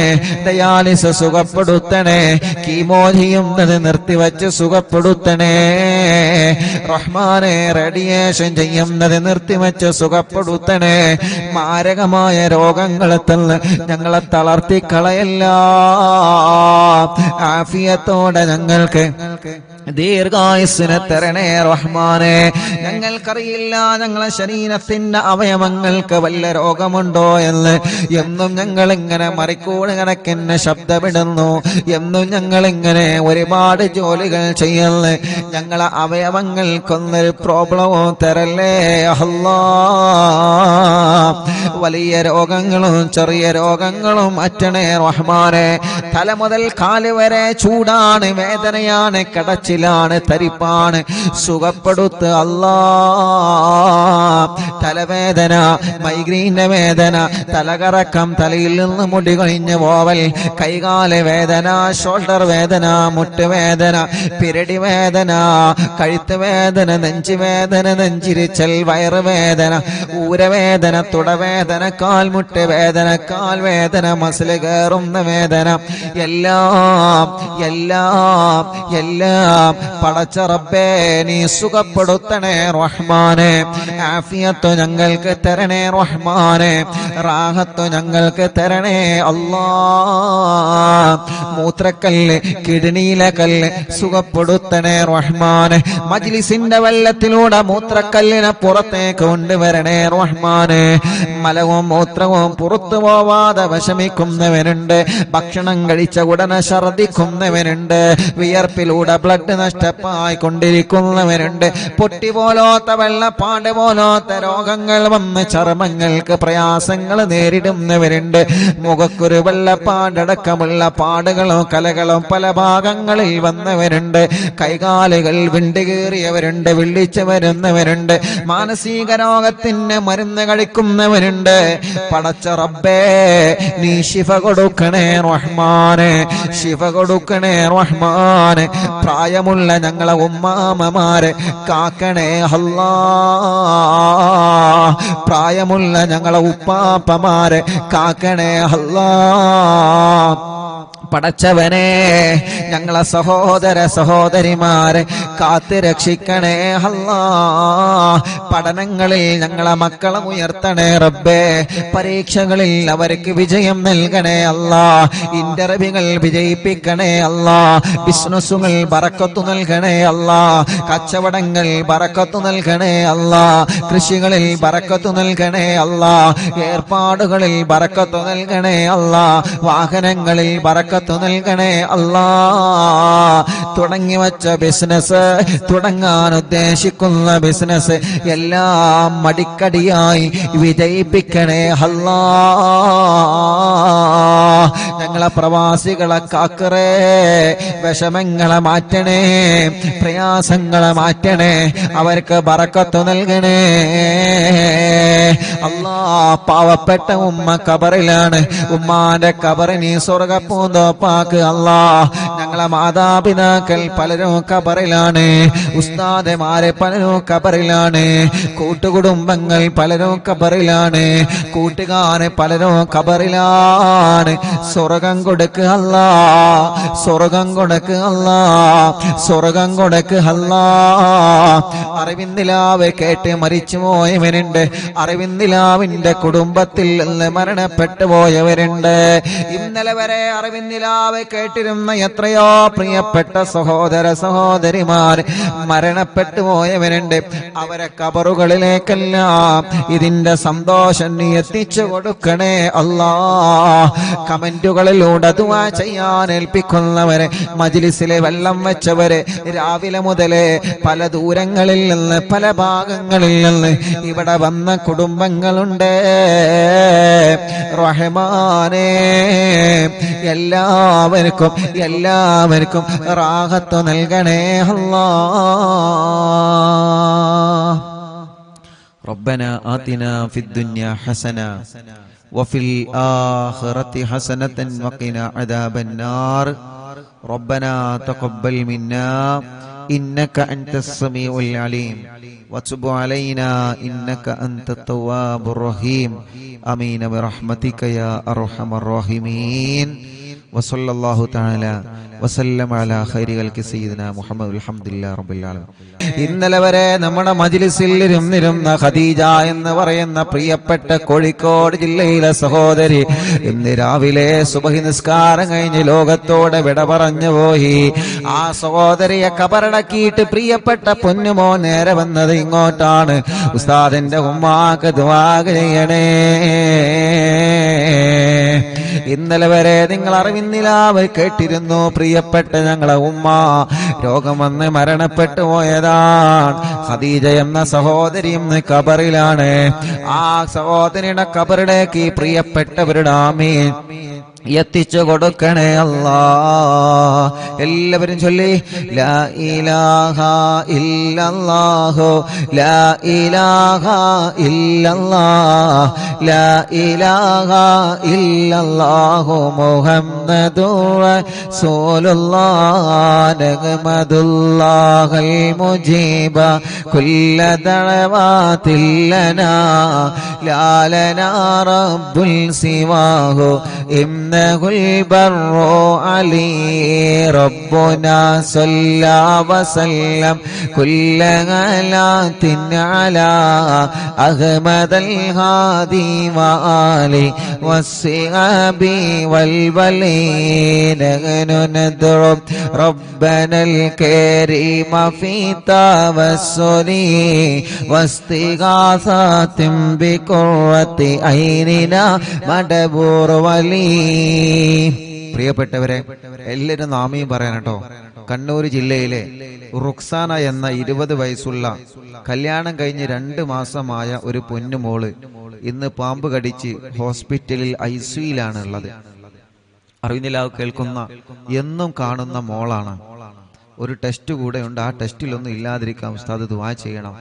ഡയാലിസിസ് സുഖപ്പെടുത്തണേ, കീമോ ചെയ്യുന്നത് നിർത്തിവെച്ച് സുഖപ്പെടുത്തണേ റഹ്മാനെ. റേഡിയേഷൻ ചെയ്യുന്നത് നിർത്തിവെച്ച് സുഖപ്പെടുത്തണേ. മാരകമായ രോഗങ്ങളെ തന്ന് ഞങ്ങളെ തളർത്തിക്കളയല്ല. ആഫിയത്തോടെ ഞങ്ങൾക്ക് ദീർഘായുസ്സിനെ തരണേ റഹ്മാനെ. ഞങ്ങൾക്കറിയില്ല ഞങ്ങളെ ശരീരത്തിന്റെ അവയവങ്ങൾക്ക് വല്ല രോഗമുണ്ടോ എന്ന്. എന്നും ഞങ്ങൾ ഇങ്ങനെ മറിക്കൂട് കണക്കിന് ശബ്ദമിടുന്നു, എന്നും ഞങ്ങൾ ഇങ്ങനെ ഒരുപാട് ജോലികൾ ചെയ്യുന്നു. ഞങ്ങളെ അവയവങ്ങൾക്കൊന്നൊരു പ്രോബ്ലമോ തരല്ലേ അല്ലാ. വലിയ രോഗങ്ങളും ചെറിയ രോഗങ്ങളും മാറ്റണേ റഹ്മാനെ. തല മുതൽ കാല് വരെ ചൂടാണ്, വേദനയാണ്, കടച്ചിലാണ്, തരിപ്പാണ്, സുഖപ്പെടുത്ത് അല്ലാ. തലവേദന, മൈഗ്രീന്റെ വേദന, തലകറക്കം, തലയിൽ നിന്ന് മുടി കൊഴിഞ്ഞ് പോവൽ, കൈകാല് വേദന, ഷോൾഡർ വേദന, മുട്ടുവേദന, പിരടി വേദന, കഴുത്ത് വേദന, നെഞ്ചുവേദന, നെഞ്ചിരിച്ചൽ, വയറുവേദന, ഊരവേദന, തുടവേദന, കാൽമുട്ട് വേദന, കാൽവേദന, മസില് കയറുന്ന വേദന, എല്ലാം എല്ലാം എല്ലാം പടച്ച റബ്ബേ നീ സുഖപ്പെടുത്തണേ റഹ്മാനെ. ആഫിയത്ത് ഞങ്ങൾക്ക് തരണേ റഹ്മാനെ, റാഹത്ത് ഞങ്ങൾക്ക് തരണേ അല്ലാ. മൂത്രക്കല്ല്, കിഡ്നിയിലെ കല്ല് സുഖപ്പെടുത്തണേ റഹ്മാനെ. മജ്ലിസിന്റെ വെള്ളത്തിലൂടെ മൂത്രക്കല്ലിനെ പുറത്തേക്ക് കൊണ്ടുവരണേ റഹ്മാനെ. മലവും മൂത്രവും പുറത്തു പോവാതെ വിഷമിക്കുന്നവനുണ്ട്, ഭക്ഷണം കഴിച്ച ഉടനെ ഛർദിക്കുന്നവനുണ്ട്, വിയർപ്പിലൂടെ ബ്ലഡ് നഷ്ടമായി കൊണ്ടിരിക്കുന്നവരുണ്ട്, പൊട്ടി പോലോത്ത വെള്ളപ്പാട് പോലോത്ത രോഗങ്ങൾ വന്ന് ചർമ്മങ്ങൾക്ക് പ്രയാസങ്ങൾ നേരിടുന്നവരുണ്ട്, മുഖക്കൊരു വെള്ളപ്പാടടക്കമുള്ള പാടുകളും കലകളും പല ഭാഗങ്ങളിൽ വന്നവരുണ്ട്, കൈകാലുകൾ വിണ്ടുകീറിയവരുണ്ട്, വിളിച്ചു വരുന്നവരുണ്ട്, മാനസിക രോഗത്തിന് മരുന്ന് കഴിക്കുന്നവരുണ്ട്. പടച്ച റബ്ബേ നീ ശിഫ കൊടുക്കണേ റഹ്മാനെ, ശിഫ കൊടുക്കണേ റഹ്മാനെ. പ്രായമുള്ള ഞങ്ങളെ ഉമ്മാമമാരെ കാക്കണേ അല്ലാ. പ്രായമുള്ള ഞങ്ങളെ ഉപ്പാപ്പമാരെ കാക്കണേ അല്ലാ. പടച്ചവനെ ഞങ്ങളെ സഹോദര സഹോദരിമാരെ കാത്ത് രക്ഷിക്കണേ അല്ലാ. പഠനങ്ങളിൽ ഞങ്ങളെ മക്കളെ ഉയർത്തണേ റബ്ബേ. പരീക്ഷകളിൽ അവർക്ക് വിജയം നൽകണേ അല്ലാ. ഇന്റർവ്യൂകൾ വിജയിപ്പിക്കണേ അല്ലാ. ബിസിനസ്സുകൾ ബറക്കത്ത് നൽകണേ അല്ലാ. കച്ചവടങ്ങൾ ബറക്കത്ത് നൽകണേ അല്ലാ. കൃഷികളിൽ ബറക്കത്ത് നൽകണേ അല്ലാ. ഏർപ്പാടുകളിൽ ബറക്കത്ത് നൽകണേ അല്ലാ. വാഹനങ്ങളിൽ ബറക്കത്ത് ബറക്കത്ത് നൽകണേ അല്ലാ. തുടങ്ങി വച്ച ബിസിനസ്, തുടങ്ങാൻ ഉദ്ദേശിക്കുന്ന ബിസിനസ് എല്ലാം മടിക്കടിയായി വിജയിപ്പിക്കണേ അല്ലാ. ഞങ്ങളെ പ്രവാസികളെ കാക്കറേ, വിഷമങ്ങളെ മാറ്റണേ, പ്രയാസങ്ങളെ മാറ്റണേ, അവർക്ക് ബറക്കത്ത് നൽകണേ അല്ലാ. പാവപ്പെട്ട ഉമ്മ കബറിലാണ്, ഉമ്മാന്റെ കബറിനി സ്വർഗപ്പൂന്തോപ്പാക്ക് അല്ലാ. ഞങ്ങളെ മാതാപിതാക്കൾ പലരും കബറിലാണ്, ഉസ്താദമാരെ പലരും കബറിലാണ്, കൂട്ടുകുടുംബങ്ങൾ പലരും കബറിലാണ്, കൂട്ടുകാരെ പലരും കബറിലാണ്. സ്വർഗം കൊടുക്ക് അല്ലാ, സ്വർഗം കൊടുക്ക് അല്ലാ, സ്വർഗം കൊടുക്ക് അല്ലാ. അറിവിന്ദിലാവ് കേട്ട് മരിച്ചു പോയവരുണ്ട്, അറിവിന്ദിലാവിന്റെ കുടുംബത്തിൽ നിന്ന് മരണപ്പെട്ടു പോയവരുണ്ട്. ഇന്നലെ വരെ അറിവിന്ദിലാവ് കേട്ടിരുന്ന എത്രയോ പ്രിയപ്പെട്ട സഹോദര സഹോദരിമാർ മരണപ്പെട്ടു പോയവരുണ്ട്. അവരെ കബറുകളിലേക്കെല്ലാം ഇതിന്റെ സന്തോഷം നീ എത്തിച്ചു കൊടുക്കണേ അല്ലാ. കമന്റുകളിലൂടെ ദുആ ചെയ്യാൻ ഏൽപ്പിക്കുന്നവരെ, മജ്ലിസിലെ വെള്ളം വെച്ചവരെ, രാവിലെ മുതലേ പല ദൂരങ്ങളിൽ നിന്ന് പല ഭാഗങ്ങളിൽ നിന്ന് ഇവിടെ വന്ന കുടുംബങ്ങളുണ്ട്. റഹ്മാനേ, എല്ലാവർക്കും എല്ലാവർക്കും റാഹത്ത് നൽകണേ അല്ലാ. റബ്ബനാ ആതിനാ ഫിദ്ദുനിയാ ഹസന വഫിൽ ആഖിറതി ഹസനതൻ വഖിനാ അദാബന്നാർ. റബ്ബനാ തഖബ്ബൽ മിന്നാ ഇന്നക അൻതസ് സമീഉൽ അലീം വതുബ് അലൈനാ ഇന്നക അൻതത് തവ്വാബുർ റഹീം. ആമീൻ ബിറഹ്മതിക യാ അർഹമർ റഹീമീൻ. വസല്ലല്ലാഹു തആല വസല്ലം അലാ ഖൈരി ഖൽഖി സയ്യിദിനാ മുഹമ്മദ് അൽഹംദുലില്ലാഹി റബ്ബിൽ ആലമീൻ. ഇന്നലെ വരെ നമ്മുടെ മജ്ലിസിൽ ഇരുന്നിരുന്ന ഖദീജ എന്ന് പറയുന്ന പ്രിയപ്പെട്ട കോഴിക്കോട് ജില്ലയിലെ സഹോദരി ഇന്ന് രാവിലെ സുബ്ഹി നിസ്കാരം കഴിഞ്ഞ് ലോകത്തോടെ വിട പറഞ്ഞു പോയി. ആ സഹോദരിയെ കബറടക്കിയിട്ട് പ്രിയപ്പെട്ട പൊന്നുമോ നേരെ വന്നത് ഇങ്ങോട്ടാണ്. ഉസ്താദിന്റെ ഉമ്മാക്ക് ദുആ ചെയ്യണേ. ഇന്നലെ വരെ നിങ്ങൾ അറിവിന്നിലാവ് കേട്ടിരുന്നു, പ്രിയപ്പെട്ട ഞങ്ങളെ ഉമ്മ രോഗം വന്ന് മരണപ്പെട്ടു പോയതാണ്. ഖദീജ എന്ന സഹോദരി ഇന്ന് കബറിലാണ്. ആ സഹോദരിയുടെ കബറിലേക്ക് പ്രിയപ്പെട്ടവരുടെ ആമീൻ എത്തിച്ചു കൊടുക്കണേ അല്ലാ. എല്ലാവരും ചൊല്ലി ലാ ഇലാഹ ഇല്ലല്ലാഹു ലാ ഇലാഹ ഇല്ലല്ലാഹ് ലാ ഇലാഹ ഇല്ലല്ലാഹു മുഹമ്മദുർ റസൂലുള്ളാഹ് നഹ്മദുല്ലാഹൽ മുജീബ കുല്ല ദഅവാതിൽ ലനാ ലാ ലനാ റബ്ബുൽ സിവാഹു البر علي ربنا صلى وسلم كل غلات على أحمد الهادي وآله والصحاب والولين. نحن ندعو ربنا الكريم في توسل واستغاثة بقرة عيننا مدبور ولي. പ്രിയപ്പെട്ടവരെ, എല്ലാവരും നാമയും പറയാൻ കേട്ടോ. കണ്ണൂർ ജില്ലയിലെ റുക്സാന എന്ന 20 വയസ്സുള്ള കല്യാണം കഴിഞ്ഞ് 2 മാസമായ ഒരു പൊന്നുമോള് ഇന്ന് പാമ്പ് കടിച്ച് ഹോസ്പിറ്റലിൽ ICUയിലാണ് ഉള്ളത്. അറിവിനിലാവ് കേൾക്കുന്ന എന്നും കാണുന്ന മോളാണ്. ഒരു ടെസ്റ്റ് കൂടെ ഉണ്ട്. ആ ടെസ്റ്റിലൊന്നും ഇല്ലാതിരിക്കാൻ ഉസ്താദ് ദുആ ചെയ്യണം.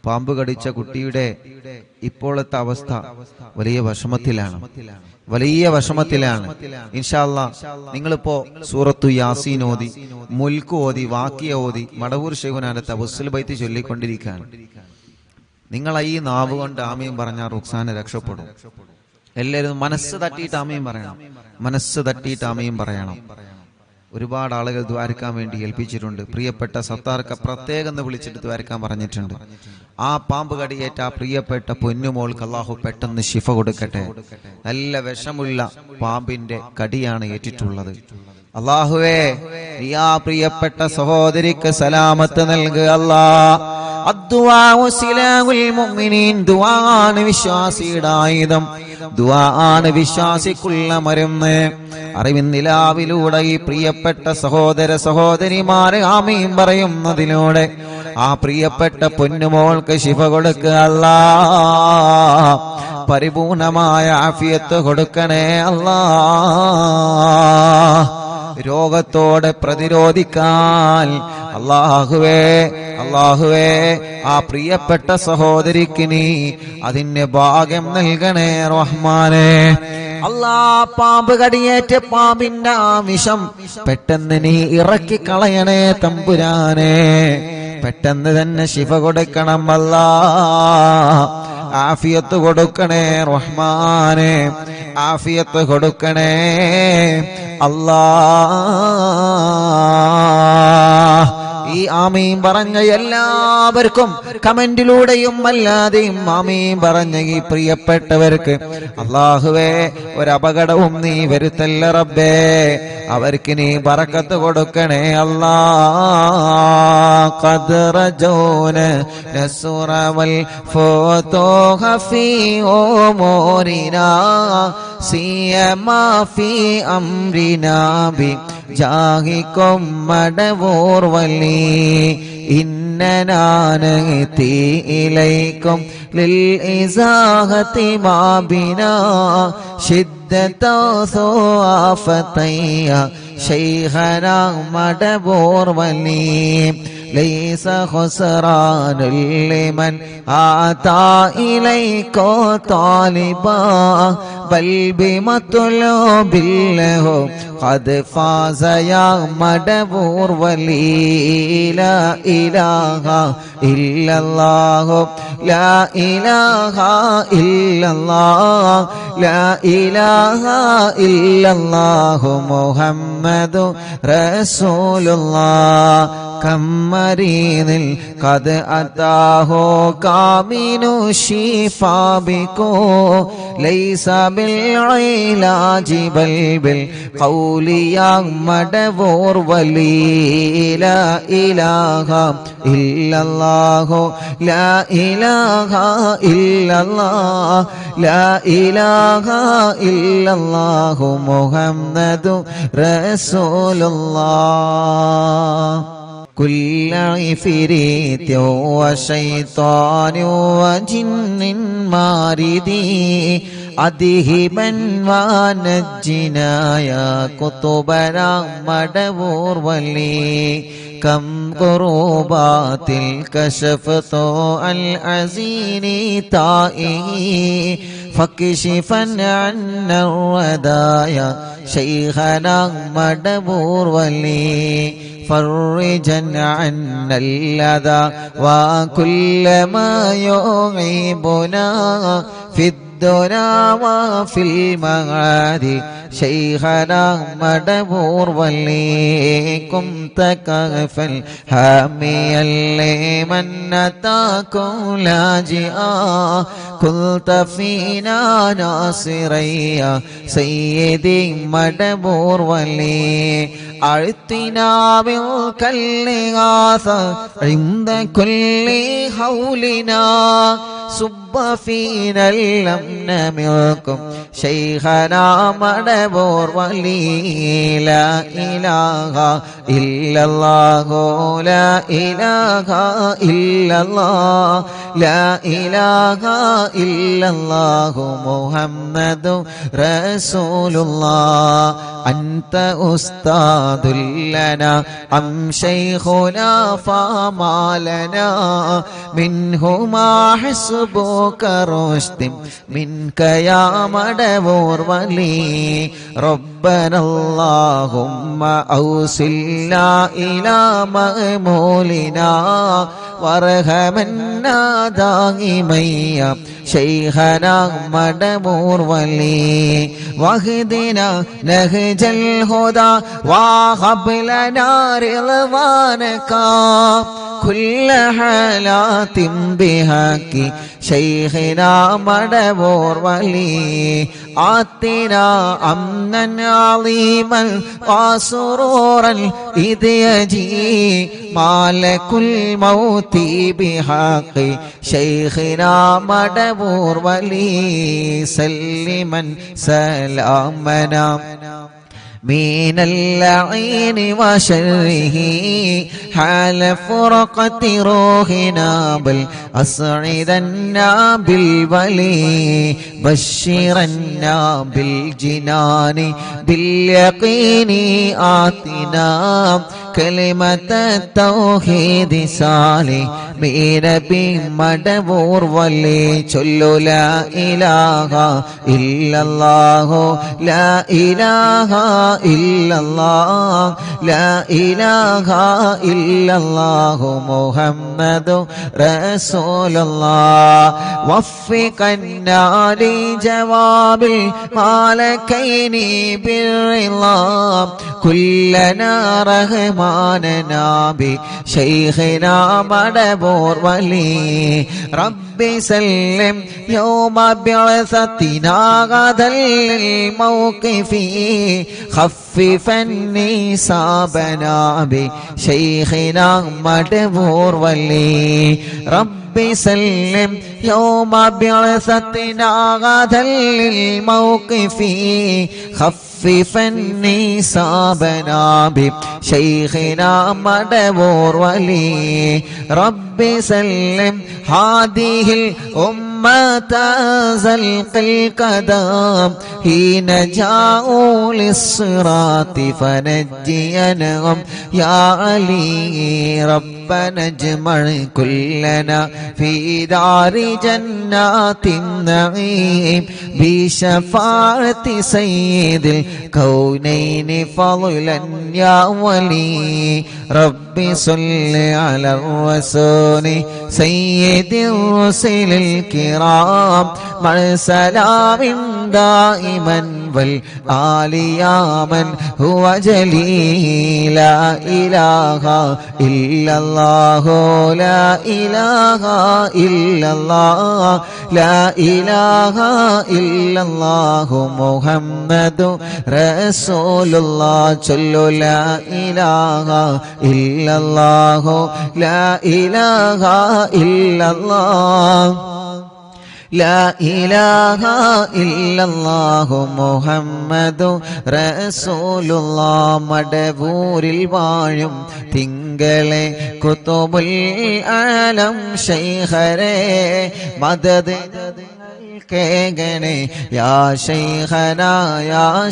പാമ്പ് കടിച്ച കുട്ടിയുടെ ഇപ്പോഴത്തെ അവസ്ഥ വലിയ വിഷമത്തിലാണ്, വലിയ വിഷമത്തിലാണ്. ഇൻഷാ അല്ലാഹ് നിങ്ങളിപ്പോ സൂറത്തു യാസീൻ ഓതി, മുൽക്ക് ഓതി, വാക്കിയ ഓതി, മടവൂർ ശൈഖുനാന്റെ തവസ്സുൽ ബൈത്ത് ചൊല്ലിക്കൊണ്ടിരിക്കുകയാണ്. നിങ്ങൾ ഈ നാവ് കൊണ്ട് ആമീൻ പറഞ്ഞാൽ റുക്സാന രക്ഷപ്പെടും. എല്ലാവരും മനസ്സ് തട്ടിയിട്ട് ആമീൻ പറയണം, മനസ്സ് തട്ടിയിട്ട് ആമീൻ പറയണം. ഒരുപാട് ആളുകൾ ദ്വാരക്കാൻ വേണ്ടി ഏൽപ്പിച്ചിട്ടുണ്ട്. പ്രിയപ്പെട്ട സത്താർക്ക് പ്രത്യേകം വിളിച്ചിട്ട് ദ്വാരക്കാൻ പറഞ്ഞിട്ടുണ്ട്. ആ പാമ്പ് കടിയേറ്റ ആ പ്രിയപ്പെട്ട പൊന്നുമോൾക്ക് അല്ലാഹു പെട്ടെന്ന് ശിഫ കൊടുക്കട്ടെ. നല്ല വിഷമുള്ള പാമ്പിന്റെ കടിയാണ് ഏറ്റിട്ടുള്ളത്. അല്ലാഹുവേ, നീ ആ പ്രിയപ്പെട്ട സഹോദരിക്ക് സലാമത്ത് നൽകുക അല്ലാ. അദ്ദുആഉ സിലാഹുൽ മുഅ്മിനീൻ, ദുആണ് വിശ്വാസിയുടെ ആയുധം, ദുആണ് വിശ്വാസിക്കുള്ള മരുന്ന്. അറിവിൻ നിലാവിലൂടെ ഈ പ്രിയപ്പെട്ട സഹോദര സഹോദരിമാരെ ആമീൻ പറയുന്നതിലൂടെ ആ പ്രിയപ്പെട്ട പൊന്നുമോൾക്ക് ശിഫ കൊടുക്കുക അല്ലാഹ്. പരിപൂർണമായ ആഫിയത്ത് കൊടുക്കണേ അല്ലാഹ്. രോഗത്തോടെ പ്രതിരോധിക്കാൻ അല്ലാഹുവേ ആ പ്രിയപ്പെട്ട സഹോദരിക്ക് നീ അതിന് ഭാഗ്യം നൽകണേ റഹ്മാനേ. അല്ലാ, പാമ്പ് കടിയേറ്റ പാമ്പിന്റെ ആമിഷം പെട്ടെന്ന് നീ ഇറക്കി കളയണേ തമ്പുരാനെ. പെട്ടെന്ന് തന്നെ ശിഫ കൊടുക്കണം അല്ലാ. ആഫിയത്ത് കൊടുക്കണേ റഹ്മാനെ, ആഫിയത്ത് കൊടുക്കണേ അല്ലാ. ഈ ആമീൻ പറഞ്ഞ എല്ലാവർക്കും കമന്റിലൂടെയും അല്ലാതെയും ആമീൻ പറഞ്ഞ ഈ പ്രിയപ്പെട്ടവർക്ക് അല്ലാഹുവേ ഒരപകടവും നീ വരുത്തല്ല റബ്ബേ. അവർക്ക് നീ ബറക്കത്ത് കൊടുക്കണേ അല്ലാ. ഖദ്റജൂന നസ്റവൽ ഫതൂഹ ഫീ ഉമൂരിനാ സിയമാ ഫീ അംരിനാ ബി ജാഹികും മടവൂർ വലി ഇന്നനാ നഅതി ഇലൈക്കും ലിൽ ഇസാഹതി മാ ബിനാ ശിദ്ദത സുആഫതയ ശൈഖനാ മടവൂർ വലി ലൈസ ഖുസ്റാനുൽ ലിമൻ ആതാ ഇലൈക താലിബാ ബൽ ബിമത്ലൂബില്ലഹു ഖദ് ഫാസ യാ മടവൂർ വലി ലാ ഇലാഹ ഇല്ലല്ലാഹു ലാ ഇലാഹ ഇല്ലല്ലാഹ് ലാ ഇലാഹ ഇല്ലല്ലാഹു മുഹമ്മദു റസൂലുള്ളാഹ് കമ്മരീനിൽ ഖദ് അതാഹു കാമിനു ശിഫാ ബികു ലൈസ ബിൽ ഇലാജി ബൽ ബിൽ ഖൗലി യാ മടവൂർ വലി ലാ ഇലാഹ ഇല്ലല്ലാഹു ലാ ഇലാഹ ഇല്ലല്ലാഹ് ലാ ഇലാഹ ഇല്ലല്ലാഹു മുഹമ്മദു റസൂലുള്ളാഹ്. كل عفريت وشيطان وجن ماردي أذهبا ونجنا يا كتبنا مدبور ولي كم قربات الكشفت العزين تائه فكشفا عنا الردايا شيخنا مدبور ولي فرجا عنا اللذى وكل ما يعيبنا في الدنيا وفي المعاد شيخنا مدبور وليكم تكفى حاميا لمن أتاكم لاجئا كنت فينا ناصريا سيدي مدبور ولي أعطنا بالكالغاث عند كل حولنا صب فينا الأمن منكم شيخنا مدبور ولي لا إله إلا الله لا إله إلا الله لا إله إلا الله محمد رسول الله أنت أستاذ لنا أم شيخنا فما لنا منهما حسبك رشد منك يا مدبور ولي ربنا اللهم أوصلنا إلى مأمولنا وارحمنا دائما يا شيخنا مدبور ولي واهدنا نهج الهدى وهب لنا رضوانك كل حالات بحق شيخنا مدبور ولي آتنا أمنا عظيما وسرورا إذ يجي مالك الموت موتي بحق شيخنا مدبور ولي سلما سلامنا من اللعين وشره حال فرقة روحنا بل أسعدنا بالولي بشرنا بالجنان باليقين آتنا كلمة التوحيد صالح من بمدبور ولي چلو لا إله إلا الله لا إله إلا الله لا إله إلا الله محمد رسول الله وفقنا لجواب المالكين بالرضا كلنا رحماننا بشيخنا مدبور ولي ربي سلم يوم بعثتنا غدا للموقف خففني صابنا بشيخنا مدبور ولي ربي سلم يوم بعثتنا غدا للموقف خففني صابنا بشيخنا مدبور ولي ربي سلم هذه الأمة زلق القدم حين جاءوا للصراط فنجينهم يا علي ربنا اجمع كلنا في دار جنات النعيم بشفاعة سيد الكونين فضلا يا ولي ربي صل على الرسول سيد الرسل الكرام مع سلام دائما والآل يا من هو جليل لا إله إلا الله لا إله إلا الله لا إله إلا الله محمد رسول الله صلوا لا إله إلا الله لا إله إلا الله لا إله إلا الله محمد رسول الله മടവൂരിൽ വാഴും തിങ്കളെ കുതുബുൽ ആലം ശൈഖരെ മദദ് കേഗണേ യാ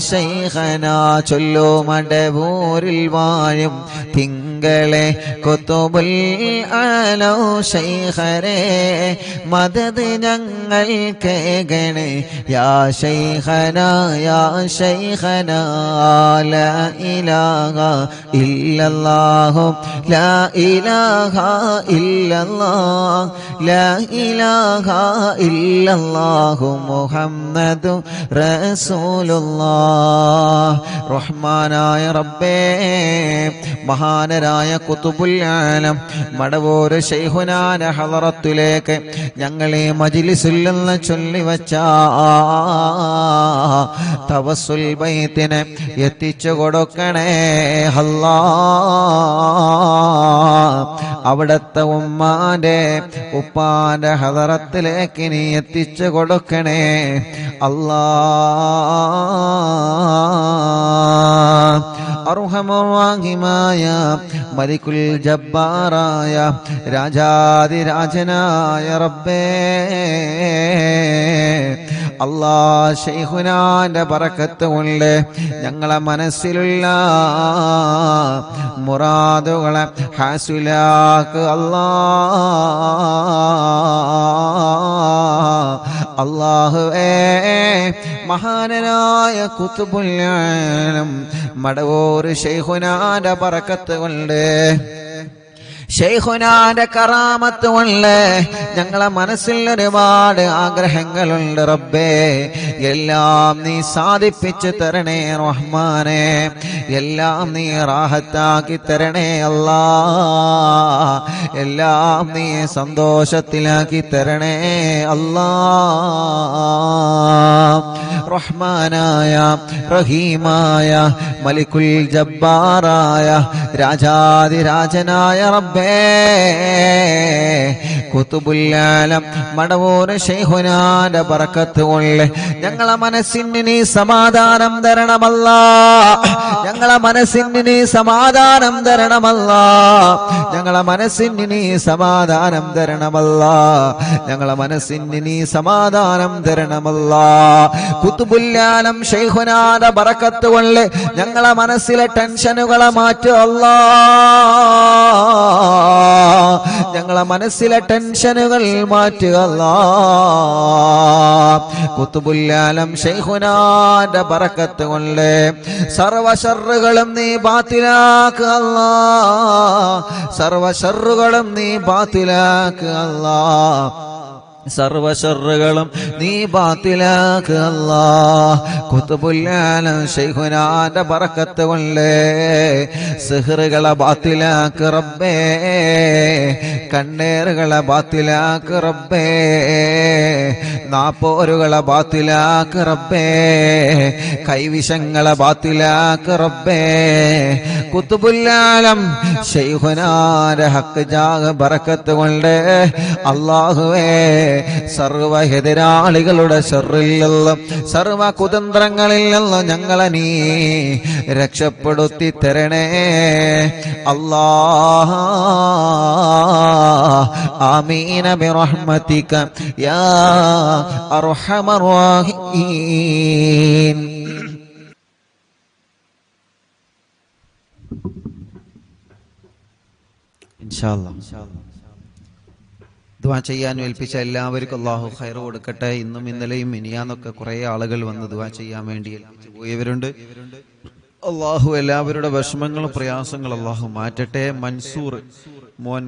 ശൈഖന ചൊല്ലു മടവൂരിൽ വാഴും തിങ്കളെ കുതുബുൽ ആലം ശൈഖരെ മദദ് ഞങ്ങൾ കേഗണേ യാ ശൈഖന ലാ ഇലാഹ ഇല്ലല്ലാഹു ലാ ഇലാഹ ഇല്ലല്ലാഹ് ലാ ഇലാഹ ഇല്ലല്ലാഹു മുഹമ്മദു റസൂലുള്ളാഹ് റഹ്മാനായ റബ്ബേ മഹാനരായ ഖുതുബുൽ ആലം മടവൂർ ശൈഖുനാന ഹളറത്തിലേക്ക് ഞങ്ങളെ മജ്ലിസിൽ നിന്ന് ചൊല്ലിവച്ച തവസ്സുൽ ബൈത്തിനെ എത്തിച്ചു കൊടുക്കണേ അല്ലാഹ് അവിടത്തെ ഉമ്മാന്റെ ഉപ്പാന്റെ ഹളറത്തിലേക്ക് നീ എത്തിച്ചു കൊടുക്കണേ അല്ലാഹ് അർഹമുർ-റഹീമായ മലിക്കുൽ ജബ്ബാറായ രാജാതിരാജനായ റബ്ബേ അല്ലാഹ് ശൈഖുനാന്റെ ബറക്കത്ത് കൊണ്ട് ഞങ്ങളെ മനസ്സിലുള്ള മുറാദുകളെ ഹാസിലാക്ക് അല്ലാഹുവേ മഹാനരായ ഖുതുബുൽ ആലം മടവൂർ ശൈഖുനാന്റെ ബറക്കത്ത് കൊണ്ട് ശൈഖുനാന്റെ കറാമത്ത് കൊണ്ട് ഞങ്ങളെ മനസ്സിൽ ഒരുപാട് ആഗ്രഹങ്ങളുണ്ട് റബ്ബേ എല്ലാം നീ സാധിപ്പിച്ചു തരണേ റഹ്മാനെ എല്ലാം നീ റാഹത്താക്കി തരണേ അല്ലാഹ് എല്ലാം നീ സന്തോഷത്തിലാക്കി തരണേ അല്ലാഹ് റഹ്മാനായ റഹീമായ മലിക്കുൽ ജബ്ബാറായ രാജാതിരാജനായ റബ്ബേ റബ്ബേ ഖുതുബുൽ-ആലം മടവൂർ ശൈഖുനാന്റെ ബറക്കത്ത് കൊണ്ട് ഞങ്ങളെ മനസ്സിന് നീ സമാധാനം തരണമല്ലാ. ഞങ്ങളെ മനസ്സിന് നീ സമാധാനം തരണമല്ലാ. ഞങ്ങളെ മനസ്സിന് നീ സമാധാനം തരണമല്ലാ. ഞങ്ങളെ മനസ്സിന് നീ സമാധാനം തരണമല്ലാ. ഖുതുബുൽ-ആലം ശൈഖുനാന്റെ ബറക്കത്ത് കൊണ്ട് ഞങ്ങളെ മനസ്സിലെ ടെൻഷനുകളെ മാറ്റുക അല്ലാ. ഞങ്ങളെ മനസ്സിലെ ടെൻഷനുകൾ മാറ്റുക അല്ലാ. ഖുതുബുൽ-ആലം ശൈഖുനാന്റെ ബറക്കത്ത് കൊണ്ട് സർവ ശർറുകളും നീ ബാത്തിലാക്കുക അല്ലാ. സർവ ശർറുകളും നീ ബാത്തിലാക്കുക അല്ലാ. സർവ ശർറുകളും നീ ബാത്തിലാക്കുക അല്ലാ. ഖുതുബുൽ-ആലം ശൈഖുനാന്റെ ബറക്കത്ത് കൊണ്ട് സിഹ്റുകളെ ബാത്തിലാക്കുക റബ്ബേ. കണ്ണേറുകളെ ബാത്തിലാക്കുക റബ്ബേ. നാപ്പോരുകളെ ബാത്തിലാക്കുക റബ്ബേ. കൈവിഷങ്ങളെ ബാത്തിലാക്കുക റബ്ബേ. ഖുതുബുൽ-ആലം ശൈഖുനാന്റെ ഹക്ക് ജാഹ് ബറക്കത്ത് കൊണ്ട് അല്ലാഹുവേ സർവ എതിരാളികളുടെ ശർറിൽ നിന്നും സർവ കുതന്ത്രങ്ങളിൽ നിന്നും ഞങ്ങളെ നീ രക്ഷപ്പെടുത്തി തരണേ അല്ലാഹ്. ആമീന ബിറഹ്മതിക യാ അർഹമർ റഹീം. ഇൻഷാ അല്ലാഹ് ദുആ ചെയ്യാൻ ഏൽപ്പിച്ച എല്ലാവർക്കും അല്ലാഹു ഖൈർ കൊടുക്കട്ടെ. ഇന്നും ഇന്നലെയും മിനിയാന്നൊക്കെ കുറേ ആളുകൾ വന്ന് ദുആ ചെയ്യാൻ വേണ്ടി ഏൽപ്പിച്ചു പോയവരുണ്ട്. അല്ലാഹു എല്ലാവരുടെ വിഷമങ്ങളും പ്രയാസങ്ങളും അല്ലാഹു മാറ്റട്ടെ. മൻസൂർ മോൻ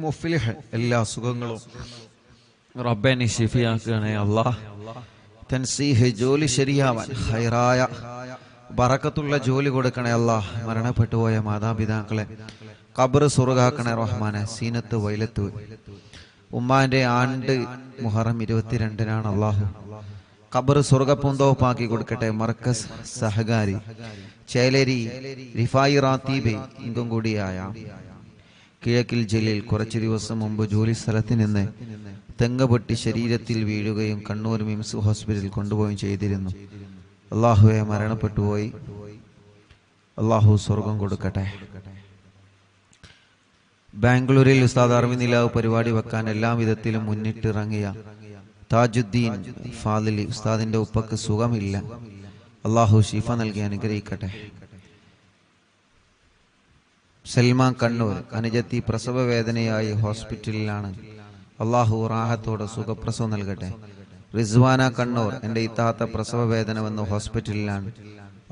മുഫ്ലിഹ് എല്ലാ സുഖങ്ങളും റബ്ബേ നീ ശിഫിയാക്കണേ അല്ലാഹ്. തൻസീഹ് ജോലി ശരിയാവാൻ ഖൈറായ ബറക്കത്തുള്ള ജോലി കൊടുക്കണേ അല്ലാഹ്. മരണപ്പെട്ടു പോയ മാതാപിതാക്കളെ ഖബർ സ്വർഗ്ഗാക്കണേ റഹ്മാനെ. സീനത്ത് വൈലത്ത് ഉമ്മാന്റെ ആണ്ട് മുഹറം 22-നാണ് അല്ലാഹു. ഖബർ സ്വർഗ്ഗപൂന്തോപ്പാക്കി കൊടുക്കട്ടെ. മർക്കസ് സഹകാരി ചേലേരി റിഫായി റാത്തീബ് ഇങ്കും കൂടിയായ കിഴക്കിൽ ജില്ലയിൽ കുറച്ചു ദിവസം മുമ്പ് ജോലി സ്ഥലത്ത് നിന്ന് തെങ്ങ് പൊട്ടി ശരീരത്തിൽ വീഴുകയും കണ്ണൂർ മിംസ് ഹോസ്പിറ്റലിൽ കൊണ്ടുപോവുകയും ചെയ്തിരുന്നു. അല്ലാഹുവെ മരണപ്പെട്ടുപോയി. അല്ലാഹു സ്വർഗം കൊടുക്കട്ടെ. ബാംഗ്ലൂരിൽ ഉസ്താദ് അർവി നിലാവ് പരിപാടി വെക്കാൻ എല്ലാ വിധത്തിലും മുന്നിട്ടിറങ്ങിയ താജുദ്ദീൻ ഫാദിലി ഉസ്താദിന്റെ ഉപ്പക്ക് സുഖമില്ല. അല്ലാഹു ശിഫ നൽകി അനുഗ്രഹിക്കട്ടെ. സൽമാൻ കണ്ണൂർ അനുജത്തി പ്രസവ വേദനയായി ഹോസ്പിറ്റലിലാണ്. അല്ലാഹു റാഹത്തോടെ സുഖപ്രസവം നൽകട്ടെ. റിസ്വാന കണ്ണൂർ എൻ്റെ ഇത്താത്ത പ്രസവ വേദന വന്ന് ഹോസ്പിറ്റലിലാണ്.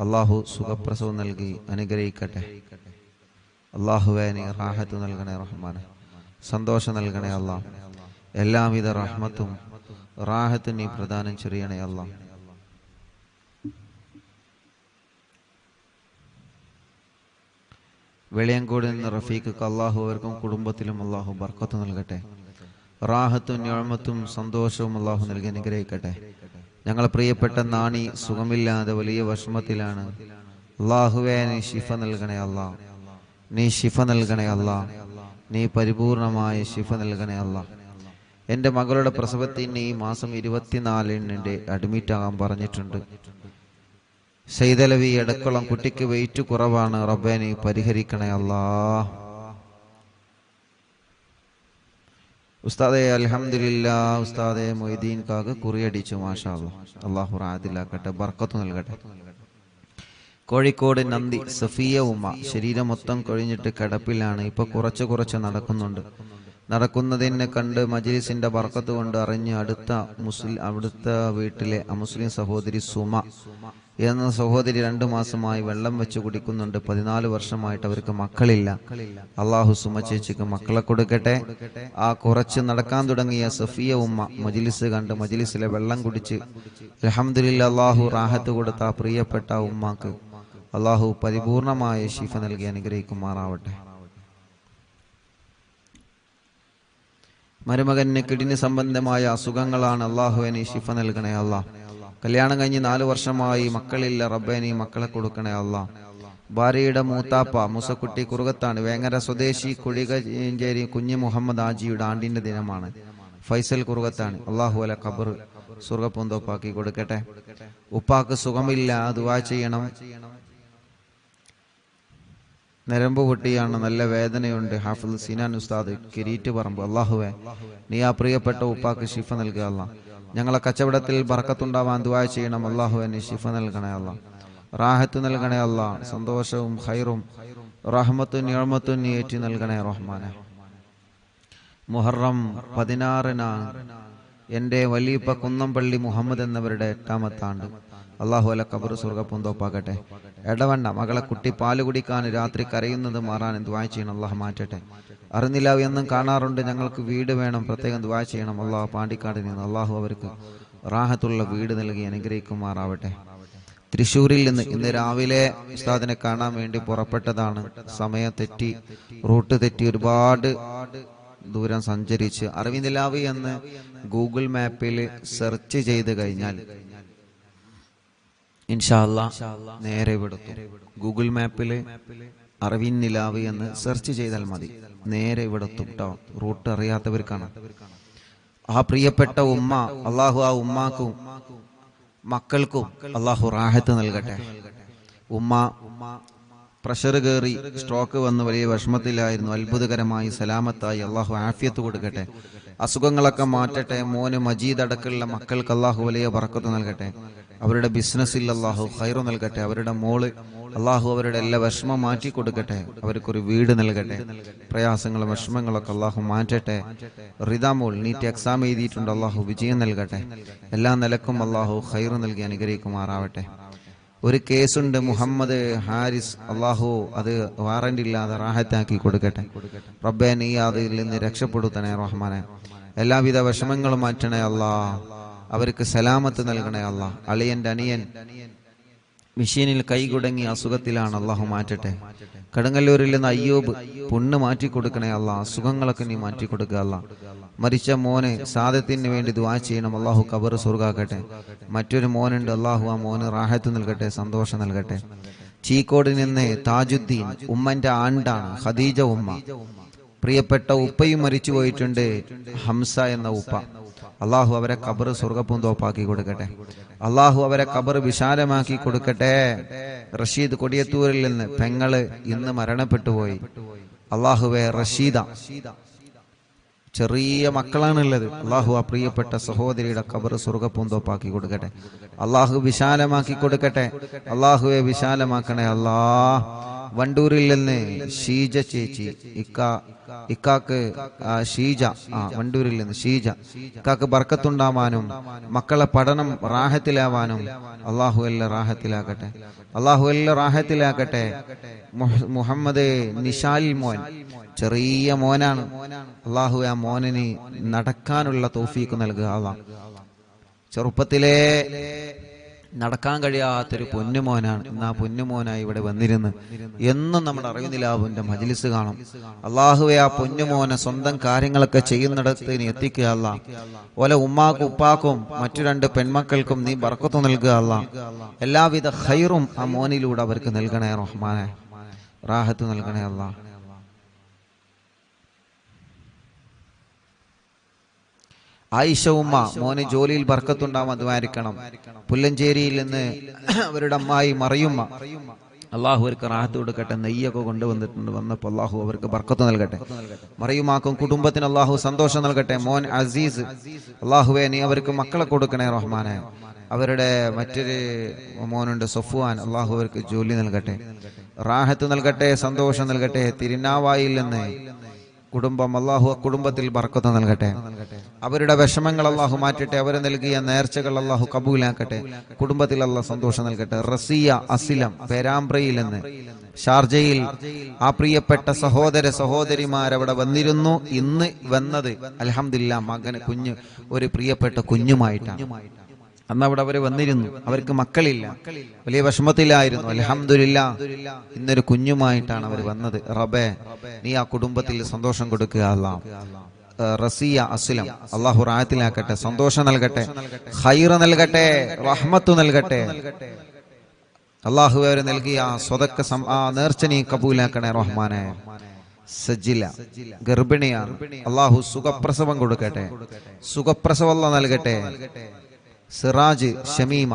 അല്ലാഹു സുഖപ്രസവം നൽകി അനുഗ്രഹിക്കട്ടെ. അല്ലാഹുവേ നീ റാഹത്ത് നൽകണേ റഹ്മാനെ. സന്തോഷം നൽകണേ അല്ലാഹ്. എല്ലാവിധ റഹ്മത്തും റാഹത്തും നീ പ്രദാനം ചെയ്യണേ അല്ലാഹ്. വെളിയങ്കോട് നിന്ന് റഫീഖ് അല്ലാഹു അവർക്കും കുടുംബത്തിലും അല്ലാഹു ബർക്കത്ത് നൽകട്ടെ. റാഹത്തും നിഅമത്തും സന്തോഷവും അല്ലാഹു നൽകി അനുഗ്രഹിക്കട്ടെ. ഞങ്ങളെ പ്രിയപ്പെട്ട നാണി സുഖമില്ലാതെ വലിയ വിഷമത്തിലാണ്. അല്ലാഹുവേ നീ ശിഫ നൽകണേ അല്ലാഹ്. നീ ശിഫ നൽകണേ അല്ലാഹ്. നീ പരിപൂർണമായ ശിഫ നൽകണേ അല്ലാഹ്. എൻ്റെ മകളുടെ പ്രസവത്തിന് ഈ മാസം 24-ന് അഡ്മിറ്റ് ആകാൻ പറഞ്ഞിട്ടുണ്ട്. സൈദലവി എടക്കുളം കുട്ടിക്ക് വെയിറ്റ് കുറവാണ്. റബ്ബേ നീ പരിഹരിക്കണേ അല്ലാഹ്. ഉസ്താദെ അൽഹംദുലില്ലാഹ്. ഉസ്താദെ മൊയ്തീൻ കാക്ക് കുറിയടിച്ചു മാഷാ അല്ലാഹ്. അല്ലാഹു റാദിലാക്കട്ടെ, ബർക്കത്ത് നൽകട്ടെ. കോഴിക്കോട് നന്ദി സഫിയ ഉമ്മ ശരീരം മൊത്തം കൊഴിഞ്ഞിട്ട് കിടപ്പിലാണ്. ഇപ്പൊ കുറച്ച് നടക്കുന്നുണ്ട്. നടക്കുന്നതിനെ കണ്ട് മജ്ലിസിന്റെ ബർക്കത്ത് കൊണ്ട് അറിഞ്ഞ് അടുത്ത വീട്ടിലെ അമുസ്ലിം സഹോദരി സുമ എന്ന സഹോദരി 2 മാസമായി വെള്ളം വെച്ച് കുടിക്കുന്നുണ്ട്. 14 വർഷമായിട്ട് അവർക്ക് മക്കളില്ല. അല്ലാഹു സുമ ചേച്ചിക്ക് മക്കളെ കൊടുക്കട്ടെ. ആ കുറച്ച് നടക്കാൻ തുടങ്ങിയ സഫിയ ഉമ്മ മജ്ലിസ് കണ്ട് മജ്ലിസിലെ വെള്ളം കുടിച്ച് അൽഹംദുലില്ലാഹ് അല്ലാഹു റാഹത്ത് കൊടുത്ത പ്രിയപ്പെട്ട ഉമ്മാക്ക് അല്ലാഹു പരിപൂർണമായ ശിഫ നൽകി അനുഗ്രഹിക്കുമാറാവട്ടെ. മരുമകന് കിഡ്നി സംബന്ധമായ അസുഖങ്ങളാണ്. അല്ലാഹുവേ നീ ശിഫ നൽകണേ അല്ലാഹ്. കല്യാണം കഴിഞ്ഞ് 4 വർഷമായി മക്കളില്ല. റബ്ബേ നീ മക്കളെ കൊടുക്കണേ അല്ലാഹ്. ഭാര്യയുടെ മൂത്താപ്പ മുസക്കുട്ടി കുറുകത്താണ് വേങ്ങര സ്വദേശി കുഴികഞ്ചേരി കുഞ്ഞു മുഹമ്മദ് ആജിയുടെ ആണ്ടിന്റെ ദിനമാണ്. ഫൈസൽ കുറുകത്താണ്. അള്ളാഹു അല ഖബർ സ്വർഗപ്പൂന്തോപ്പാക്കി കൊടുക്കട്ടെ. ഉപ്പാക്ക് സുഖമില്ല, ദുആ ചെയ്യണം. നരമ്പ് പൊട്ടിയാണ്, നല്ല വേദനയുണ്ട്. ഹാഫിദ് സിനാൻ ഉസ്താദ് കിരീറ്റ് പറമ്പ്. അള്ളാഹുവേ നീ ആ പ്രിയപ്പെട്ട ഉപ്പാക്ക് ശിഫ നൽകുക അല്ലാ. ഞങ്ങളെ കച്ചവടത്തിൽ ബർക്കത്തുണ്ടാവാൻ ദുആ ചെയ്യണം. അള്ളാഹുവേ നീ ശിഫ നൽകണേ അല്ലാ, റാഹത്ത് നൽകണേ അല്ലാ, സന്തോഷവും ഖൈറും റഹ്മത്തും നിഅമത്തും നീ ഏറ്റി നൽകണേ റഹ്മാനെ. മുഹറം 16-നാണ് എൻ്റെ വലിയപ്പ കുന്നംപള്ളി മുഹമ്മദ് എന്നവരുടെ 8ാമത്തെ ആണ്ട്. അള്ളാഹു അല ഖബർ സ്വർഗപ്പൂന്തോപ്പാക്കട്ടെ. എടവണ്ണ മകളെ കുട്ടി പാല് കുടിക്കാൻ രാത്രി കരയുന്നത് മാറാൻ ദുആ ചെയ്യണം. അള്ളാഹ് മാറ്റട്ടെ. അറിഞ്ഞില്ല എന്നും കാണാറുണ്ട്, ഞങ്ങൾക്ക് വീട് വേണം, പ്രത്യേകം ദുആ ചെയ്യണം. അള്ളാഹു പാണ്ടിക്കാടിൽ നിന്ന് അള്ളാഹു അവർക്ക് റാഹത്തുള്ള വീട് നൽകി അനുഗ്രഹിക്കുമാറാവട്ടെ. തൃശ്ശൂരിൽ നിന്ന് ഇന്ന് രാവിലെ ഉസ്താദിനെ കാണാൻ വേണ്ടി പുറപ്പെട്ടതാണ്. സമയം തെറ്റി, റൂട്ട് തെറ്റി, ഒരുപാട് ദൂരം സഞ്ചരിച്ച് അറിവിന്ദിലാവി എന്ന് ഗൂഗിൾ മാപ്പിൽ സെർച്ച് ചെയ്ത് കഴിഞ്ഞാൽ ഇൻഷാ അല്ലാഹ് നേരെ ഇവിടെത്തും. ഗൂഗിൾ മാപ്പിൽ അറിവിന്ദിലാവി എന്ന് സെർച്ച് ചെയ്താൽ മതി, നേരെ ഇവിടെത്തും കേട്ടോ. റൂട്ട് അറിയാത്തവർക്കാണ്. ആ പ്രിയപ്പെട്ട ഉമ്മ, അള്ളാഹു ആ ഉമ്മാക്കും മക്കൾക്കും അള്ളാഹു റാഹത്ത് നൽകട്ടെ. ഉമ്മ പ്രഷർ കയറി സ്ട്രോക്ക് വന്ന് വലിയ വിഷമത്തിലായിരുന്നു. അത്ഭുതകരമായി സലാമത്തായി അള്ളാഹു ആഫിയത്ത് കൊടുക്കട്ടെ, അസുഖങ്ങളൊക്കെ മാറ്റട്ടെ. മോന് മജീദ് അടക്കമുള്ള മക്കൾക്ക് അള്ളാഹു വലിയ ബർക്കത്ത് നൽകട്ടെ. അവരുടെ ബിസിനസ്സിൽ അള്ളാഹു ഖൈറ് നൽകട്ടെ. അവരുടെ മോള് അള്ളാഹു അവരുടെ എല്ലാ വിഷമം മാറ്റി കൊടുക്കട്ടെ. അവർക്കൊരു വീട് നൽകട്ടെ. പ്രയാസങ്ങളും വിഷമങ്ങളൊക്കെ അള്ളാഹു മാറ്റട്ടെ. റിദാ മോൾ നീറ്റ് എക്സാം എഴുതിയിട്ടുണ്ട്, അള്ളാഹു വിജയം നൽകട്ടെ. എല്ലാ നിലക്കും അള്ളാഹു ഖൈറ് നൽകി അനുഗ്രഹിക്കുമാറാവട്ടെ. ഒരു കേസുണ്ട്, മുഹമ്മദ് ഹാരിസ്, അള്ളാഹു അത് വാറന്റ് ഇല്ലാതെ റാഹത്താക്കി കൊടുക്കട്ടെ. റബ്ബേ നീ അതിൽ നിന്ന് രക്ഷപ്പെടുത്തണേ റഹ്മാനെ. എല്ലാവിധ വിഷമങ്ങളും മാറ്റണേ അല്ലാ, അവർക്ക് സലാമത്ത് നൽകണേ അല്ലാ. അളിയന്റെ അനിയൻ മെഷീനിൽ കൈകുടങ്ങി അസുഖത്തിലാണ്, അള്ളാഹു മാറ്റട്ടെ. കടുങ്ങല്ലൂരിൽ നിന്ന് അയ്യൂബ് പുണ്ണ് മാറ്റി കൊടുക്കണേ അല്ലാ, അസുഖങ്ങളൊക്കെ നീ മാറ്റി കൊടുക്കുക അല്ലാ. മരിച്ച മോന് സാദത്തിന് വേണ്ടി ദുആ ചെയ്യണം, അള്ളാഹു ഖബർ സ്വർഗാക്കട്ടെ. മറ്റൊരു മോനുണ്ട്, അള്ളാഹു ആ മോന് റാഹത്ത് നൽകട്ടെ, സന്തോഷം നൽകട്ടെ. ചീക്കോട് നിന്ന് താജുദ്ദീൻ, ഉമ്മന്റെ ആണ്ടാണ്, ഖദീജ ഉമ്മ. പ്രിയപ്പെട്ട ഉപ്പയും മരിച്ചു പോയിട്ടുണ്ട്, ഹംസ എന്ന ഉപ്പ. അള്ളാഹു അവരെ ഖബർ സ്വർഗപ്പൂന്തോപ്പാക്കി കൊടുക്കട്ടെ. അള്ളാഹു അവരെ ഖബർ വിശാലമാക്കി കൊടുക്കട്ടെ. റഷീദ് കൊടിയത്തൂരിൽ നിന്ന് പെങ്ങള് ഇന്ന് മരണപ്പെട്ടു പോയി. അള്ളാഹുവെ റഷീദ, ചെറിയ മക്കളാണുള്ളത്. അള്ളാഹു ആ പ്രിയപ്പെട്ട സഹോദരിയുടെ ഖബർ സ്വർഗപ്പൂന്തോപ്പാക്കി കൊടുക്കട്ടെ. അള്ളാഹു വിശാലമാക്കി കൊടുക്കട്ടെ. അള്ളാഹുവെ വിശാലമാക്കണേ അല്ലാ. വണ്ടൂരിൽ നിന്ന് ഷീജ ചേച്ചി, ഇക്കാക്ക് ഷീജ, വണ്ടൂരിൽ നിന്ന് ഷീജ, ഇക്കാക്ക് ബർക്കത്തുണ്ടാവാനും മക്കളെ പഠനം റാഹത്തിലാവാനും അള്ളാഹു എല്ലാം റാഹത്തിലാക്കട്ടെ. അള്ളാഹു എല്ലാം റാഹത്തിലാക്കട്ടെ. മുഹമ്മദ് നിഷാൽ മോൻ, ചെറിയ മോനാണ്. അള്ളാഹു ആ മോനിന് നടക്കാനുള്ള തൗഫീഖ് നൽകുക. അള്ളാഹ് ചെറുപ്പത്തിലേ നടക്കാൻ കഴിയാത്തൊരു പൊന്നുമോനാണ്. ഇന്ന് ആ പൊന്നുമോനായി ഇവിടെ വന്നിരുന്ന് എന്നും നമ്മുടെ അറിവിന്ദിലാവിന്റെ മജ്ലിസ് കാണും. അള്ളാഹുവെ ആ പൊന്നുമോനെ സ്വന്തം കാര്യങ്ങളൊക്കെ ചെയ്യുന്നിടത്ത് നീ എത്തിക്കുക അല്ലാ. ഓലെ ഉമ്മാക്കും ഉപ്പാക്കും മറ്റു 2 പെൺമക്കൾക്കും നീ ബർക്കത്ത് നൽകുക അല്ലാ. എല്ലാവിധ ഖൈറും ആ മോനിലൂടെ അവർക്ക് നൽകണേ റഹ്മാനെ, റാഹത്ത് നൽകണേ അല്ലാ. ആയിഷ ഉമ്മ, മോന് ജോലിയിൽ ബർക്കത്തുണ്ടാവാൻ ദ്വാരിക്കണം. പുല്ലഞ്ചേരിയിൽ നിന്ന് അവരുടെ അമ്മായി മറിയുമ്മ, അള്ളാഹു അവർക്ക് റാഹത്ത് കൊടുക്കട്ടെ. നെയ്യൊക്കെ കൊണ്ടുവന്നിട്ടുണ്ട്, വന്നപ്പോൾ അള്ളാഹു അവർക്ക് ബർക്കത്ത് നൽകട്ടെ. മറിയുമാക്കും കുടുംബത്തിന് അള്ളാഹു സന്തോഷം നൽകട്ടെ. മോൻ അസീസ്, അള്ളാഹുവേ നീ അവർക്ക് മക്കളെ കൊടുക്കണേ റഹ്മാനെ. അവരുടെ മറ്റൊരു മോനുണ്ട് സഫ്വാൻ, അള്ളാഹു അവർക്ക് ജോലി നൽകട്ടെ, റാഹത്ത് നൽകട്ടെ, സന്തോഷം നൽകട്ടെ. തിരുനാവായിൽ നിന്ന് കുടുംബം, അള്ളാഹു കുടുംബത്തിൽ ബർക്കത്ത് നൽകട്ടെ. അവരുടെ വിഷമങ്ങൾ അള്ളാഹു മാറ്റട്ടെ. അവർ നൽകിയ നേർച്ചകൾ അള്ളാഹു കബൂലാക്കട്ടെ. കുടുംബത്തിൽ അള്ളാഹു സന്തോഷം നൽകട്ടെ. റസിയ അസിലം പേരാമ്പ്രയിൽ നിന്ന് ഷാർജയിൽ ആ പ്രിയപ്പെട്ട സഹോദരിമാരവിടെ വന്നിരുന്നു. ഇന്ന് വന്നത് അൽഹംദുലില്ലാ മകന് കുഞ്ഞ്, ഒരു പ്രിയപ്പെട്ട കുഞ്ഞുമായിട്ടാണ്. അന്ന് അവിടെ അവര് വന്നിരുന്നു. അവർക്ക് മക്കളില്ല, വലിയ വിഷമത്തിലായിരുന്നു. അൽഹംദുലില്ലാ ഇന്നൊരു കുഞ്ഞുമായിട്ടാണ് അവർ വന്നത്. റബ്ബേ നീ ആ കുടുംബത്തിൽ സന്തോഷം കൊടുക്കുക അല്ലാ. റസിയ അസ്ലം അള്ളാഹു റാഹത്തിലാക്കട്ടെ, സന്തോഷം നൽകട്ടെ, ഖൈർ നൽകട്ടെ, റഹ്മത്ത് നൽകട്ടെ. അള്ളാഹുവെ അവർ നൽകിയ സ്വതക്ക നേർച്ച നീ കബൂലാക്കണേ റഹ്മാനെ. സജില ഗർഭിണിയാണ്, അള്ളാഹു സുഖപ്രസവം കൊടുക്കട്ടെ, സുഖപ്രസവം നൽകട്ടെ. സിറാജ് ഷമീമ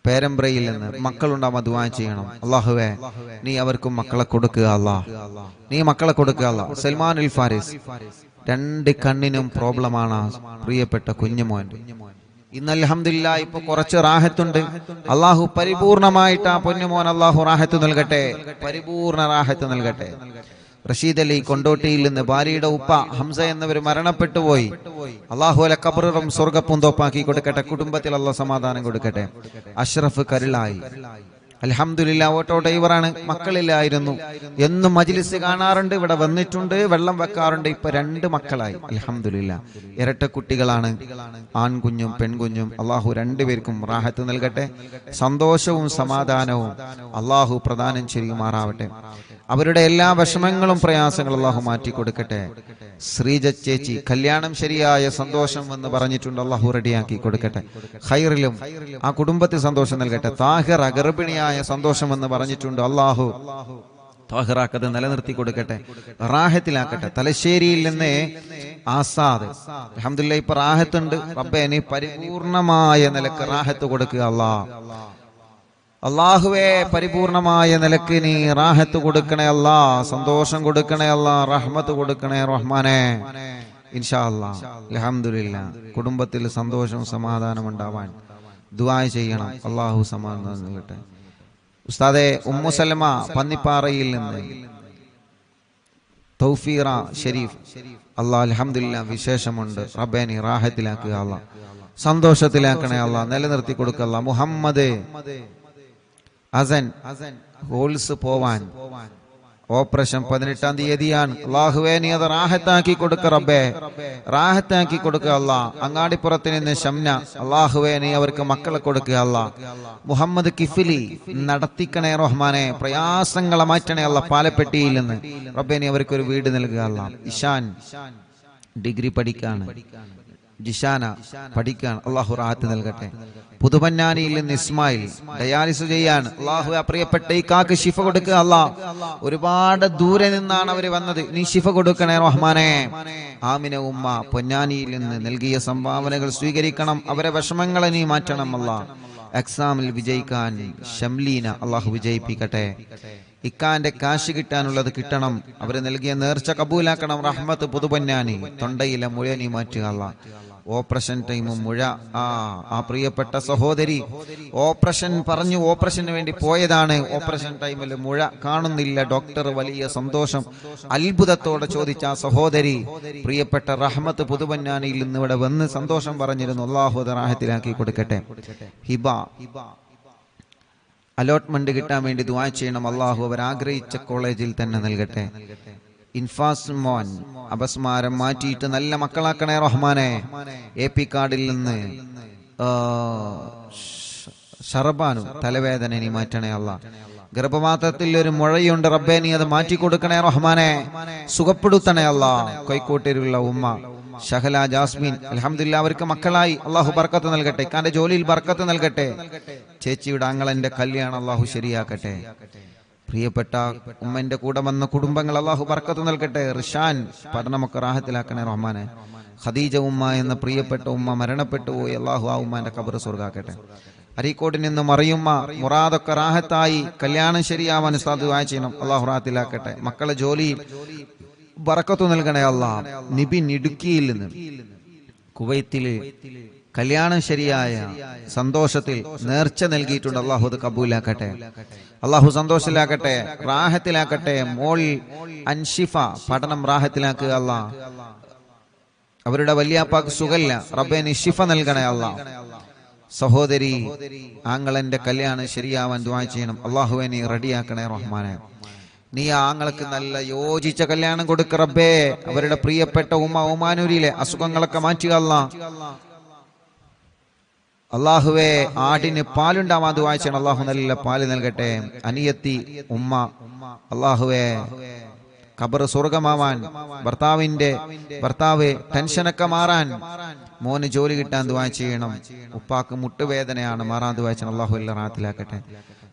പേരമ്പ്രയിൽ നിന്ന് മക്കളുണ്ടാവുക ദുആ ചെയ്യണം. അള്ളാഹുവേ നീ അവർക്കും മക്കളെ കൊടുക്കുക അല്ലാ, നീ മക്കളെ കൊടുക്കുക അല്ലാ. സൽമാൻ അൽ ഫാരിസ് 2 കണ്ണിനും പ്രോബ്ലമാണ് പ്രിയപ്പെട്ട കുഞ്ഞുമോൻ. ഇന്ന് അൽഹംദുലില്ലാഹ് ഇപ്പൊ കുറച്ച് റാഹത്തുണ്ട്. അള്ളാഹു പരിപൂർണമായിട്ട് ആ പൊന്നുമോൻ അള്ളാഹു റാഹത്ത് നൽകട്ടെ, പരിപൂർണ റാഹത്ത് നൽകട്ടെ. റഷീദ് അലി കൊണ്ടോട്ടിയിൽ നിന്ന് ഭാര്യയുടെ ഉപ്പ ഹംസ എന്നിവർ മരണപ്പെട്ടു പോയി. അള്ളാഹു അല ഖബറും സ്വർഗ്ഗപ്പും തോപ്പാക്കി കൊടുക്കട്ടെ, കുടുംബത്തിൽ അള്ളാഹു സമാധാനം കൊടുക്കട്ടെ. അഷ്റഫ് കരുളായി അൽഹംദുലില്ലാഹ് ഓട്ടോ ഡ്രൈവറാണ്, മക്കളില്ലായിരുന്നു. എന്നും മജ്ലിസ് കാണാറുണ്ട്, ഇവിടെ വന്നിട്ടുണ്ട്, വെള്ളം വെക്കാറുണ്ട്. ഇപ്പൊ 2 മക്കളായി അൽഹംദുലില്ലാഹ്. ഇരട്ട കുട്ടികളാണ്, ആൺകുഞ്ഞും പെൺകുഞ്ഞും. അള്ളാഹു 2 പേർക്കും റാഹത്ത് നൽകട്ടെ, സന്തോഷവും സമാധാനവും അള്ളാഹു പ്രദാനം ചെയ്യുമാറാവട്ടെ. അവരുടെ എല്ലാ വിഷമങ്ങളും പ്രയാസങ്ങളും അള്ളാഹു മാറ്റി കൊടുക്കട്ടെ. ശ്രീജ ചേച്ചി കല്യാണം ശരിയായ സന്തോഷം എന്ന് പറഞ്ഞിട്ടുണ്ട്, അള്ളാഹു റെഡിയാക്കി കൊടുക്കട്ടെ. ഖൈറിലും ആ കുടുംബത്തിൽ സന്തോഷം നൽകട്ടെ. താഹിറ ഗർഭിണിയായ സന്തോഷം എന്ന് പറഞ്ഞിട്ടുണ്ട്, അള്ളാഹു താഹിറാക്കത് നിലനിർത്തി കൊടുക്കട്ടെ, റാഹത്തിലാക്കട്ടെ. തലശ്ശേരിയിൽ നിന്ന് ആസാദ് അൽഹംദുലില്ലാഹ് ഇപ്പൊ റാഹത്തുണ്ട്. റബ്ബേ നീ പരിപൂർണമായ നിലക്ക് റാഹത്ത് കൊടുക്കുക അല്ലാ. അള്ളാഹുവേ പരിപൂർണമായ നിലക്ക് നീ റാഹത്ത് കൊടുക്കണേ അല്ലാ, സന്തോഷം കൊടുക്കണേ അല്ലാ, റഹ്മത്ത് കൊടുക്കണേ റഹ്മാനെ. ഇൻഷാ അല്ലാഹ് അൽഹംദുലില്ലാഹ് കുടുംബത്തിൽ സന്തോഷവും സമാധാനം ഉണ്ടാവാൻ ദുആ ചെയ്യണം. അള്ളാഹു സമാധാനം നൽകട്ടെ. ഉസ്താദെ ഉമ്മു സലമ പന്നിപ്പാറയിൽ നിന്ന് തൗഫീറ ഷരീഫ് അല്ലാഹ് അൽഹംദുലില്ലാഹ് വിശേഷമുണ്ട്. റബ്ബേ നീ റാഹത്തിലാക്കുക അല്ലാ, സന്തോഷത്തിലാക്കണേ അല്ലാ, നിലനിർത്തി കൊടുക്കുക അല്ലാ. മുഹമ്മദ് അസൻ ഹോൾസ് പോവാൻ ഓപ്പറേഷൻ 18-ാം തീയതിയാണ്. അല്ലാഹുവേ നീ അത് റാഹത്താക്കി കൊടുക്ക റബ്ബേ, റാഹത്താക്കി കൊടുക്കുക അല്ലാ. അങ്ങാടിപ്പുറത്ത് നിന്ന് ഷംന അല്ലാഹുവേ നീ അവർക്ക് മക്കളെ കൊടുക്കുക അല്ലാ. മുഹമ്മദ് കിഫിലി നടത്തിക്കണേ റഹ്മാനെ, പ്രയാസങ്ങളെ മാറ്റണേ അല്ലാ. പാലപ്പെട്ടിയിൽ നിന്ന് റബ്ബേ നീ അവർക്ക് ഒരു വീട് നൽകുക അല്ലാ. ഇഷാൻ ഡിഗ്രി പഠിക്കാണ്, ജിഷാന പഠിക്കാൻ, അള്ളാഹു റാഹത്ത് നൽകട്ടെ. പുതുപന്നാനിയിൽ നിന്ന് ഇസ്മായിൽ ഡയാലിസ് ചെയ്യാൻ, അള്ളാഹു ആ പ്രിയപ്പെട്ട ഈ കാക്ക് ശിഫ കൊടുക്കുക അല്ലാ. ഒരുപാട് ദൂരെ നിന്നാണ് അവര് വന്നത്, നീ ശിഫ കൊടുക്കണേ റഹ്മാനെ. ആമിന ഉമ്മ പൊന്നാനിയിൽ നിന്ന് നൽകിയ സംഭാവനകൾ സ്വീകരിക്കണം, അവരെ വിഷമങ്ങളെ നീ മാറ്റണം അല്ലാ. എക്സാമിൽ വിജയിക്കാൻ ഷംലീന അള്ളാഹു വിജയിപ്പിക്കട്ടെ. ഇക്കാന്റെ കാശ് കിട്ടാനുള്ളത് കിട്ടണം, അവര് നൽകിയ നേർച്ച കബൂലാക്കണം. റഹ്മത്ത് പുതുപന്നാനി തൊണ്ടയിലെ മുഴ നീ മാറ്റുക അല്ലാ. ഓപ്പറേഷൻ ടൈമും മുഴ ആ പ്രിയപ്പെട്ട സഹോദരി ഓപ്പറേഷൻ പറഞ്ഞു, ഓപ്പറേഷന് വേണ്ടി പോയതാണ്. ഓപ്പറേഷൻ ടൈമിൽ മുഴ കാണുന്നില്ല. ഡോക്ടർ വലിയ സന്തോഷം അത്ഭുതത്തോടെ ചോദിച്ച ആ സഹോദരി പ്രിയപ്പെട്ട റഹ്മത്ത് പുതുപന്നാനിയിൽ നിന്ന് ഇവിടെ വന്ന് സന്തോഷം പറഞ്ഞിരുന്നു. അല്ലാഹു അത് റാഹത്തിലാക്കി കൊടുക്കട്ടെ. ഹിബ അലോട്ട്മെന്റ് കിട്ടാൻ വേണ്ടി ദുആ ചെയ്യണം. അല്ലാഹു അവർ ആഗ്രഹിച്ച കോളേജിൽ തന്നെ നൽകട്ടെ. ഇൻഫാസ് മോൻ അപസ്മാരം മാറ്റിയിട്ട് നല്ല മക്കളാക്കണേ റഹ്മാനെ. AP കാർഡിൽ നിന്ന് ഷർബാനു തലവേദന നീ മാറ്റണേ അല്ലാ. ഗർഭപാത്രത്തിൽ ഒരു മുഴയുണ്ട് റബ്ബേ നീ അത് മാറ്റി കൊടുക്കണേ റഹ്മാനെ, സുഖപ്പെടുത്തണേ അല്ലാ. കോഴിക്കോട്ടിലുള്ള ഉമ്മ ഷഹല ജാസ്മിൻ അൽഹംദുലില്ലാഹ് അവർക്ക് മക്കളായി, അള്ളാഹു ബർക്കത്ത് നൽകട്ടെ. ഇക്കാന്റെ ജോലിയിൽ ബർക്കത്ത് നൽകട്ടെ. ചേച്ചിയുടെ ആങ്ങളന്റെ കല്യാണം അള്ളാഹു ശരിയാക്കട്ടെ. പ്രിയപ്പെട്ട ഉമ്മന്റെ കൂടെ വന്ന കുടുംബങ്ങൾ അള്ളാഹു ബർക്കത്ത് നൽകട്ടെ. റിഷാൻ പഠനമൊക്കെ റാഹത്തിലാക്കണേ റഹ്മാനെ. ഖദീജ ഉമ്മ എന്ന പ്രിയപ്പെട്ട ഉമ്മ മരണപ്പെട്ടു പോയി, അള്ളാഹു ആ ഉമ്മാന്റെ ഖബർ സ്വർഗ്ഗാക്കട്ടെ. അരീക്കോട്ടിൽ നിന്ന് മറിയുമ്മ മുറാദൊക്കെ റാഹത്തായി, കല്യാണം ശരിയാവാൻ ഉസ്താദ് ദുആ ചെയ്യണം, അള്ളാഹു റാഹത്തിലാക്കട്ടെ. മക്കളെ ജോലിയിൽ ബർക്കത്ത് നൽകണേ അല്ലാ. നിബിൻ ഇടുക്കിയിൽ നിന്ന് കുവൈത്തില് കല്യാണം ശരിയായ സന്തോഷത്തിൽ നേർച്ച നൽകിയിട്ടുണ്ട്, അള്ളാഹു അത് കബൂലാക്കട്ടെ. അള്ളാഹു സന്തോഷത്തിലാക്കട്ടെ, റാഹത്തിലാക്കട്ടെ. മോൾ അൻഷിഫ പഠനം റാഹത്തിലാക്കുക അല്ലാ. അവരുടെ വല്യാപ്പാക്ക് സുഖല്ല, റബ്ബേ നീ ശിഫ നൽകണേ അല്ലാ. സഹോദരി ആങ്ങളന്റെ കല്യാണം ശരിയാവാൻ ദുആ ചെയ്യണം, അള്ളാഹുവേ നീ റെഡിയാക്കണേ റഹ്മാനെ. നീ ആങ്ങൾക്ക് നല്ല യോജിച്ച കല്യാണം കൊടുക്ക റബ്ബേ. അവരുടെ പ്രിയപ്പെട്ട ഉമ്മ ഒമാനൂരിലെ അസുഖങ്ങളൊക്കെ മാറ്റുക അല്ലാ. അള്ളാഹുവേ ആടിന് പാലുണ്ടാവാൻ ദുആ ചെയ്യണം, അള്ളാഹു നല്ല പാല് നൽകട്ടെ. അനിയത്തി ഉമ്മ അള്ളാഹുവേ ഖബർ സ്വർഗമാവാൻ, ഭർത്താവ് ടെൻഷനൊക്കെ മാറാൻ, മോന് ജോലി കിട്ടാൻ ദുആ ചെയ്യണം. ഉപ്പാക്ക് മുട്ടുവേദനയാണ്, മാറാൻ ദുആ ചെയ്യണം. അള്ളാഹു എല്ലാം റാഹത്തിലാക്കട്ടെ.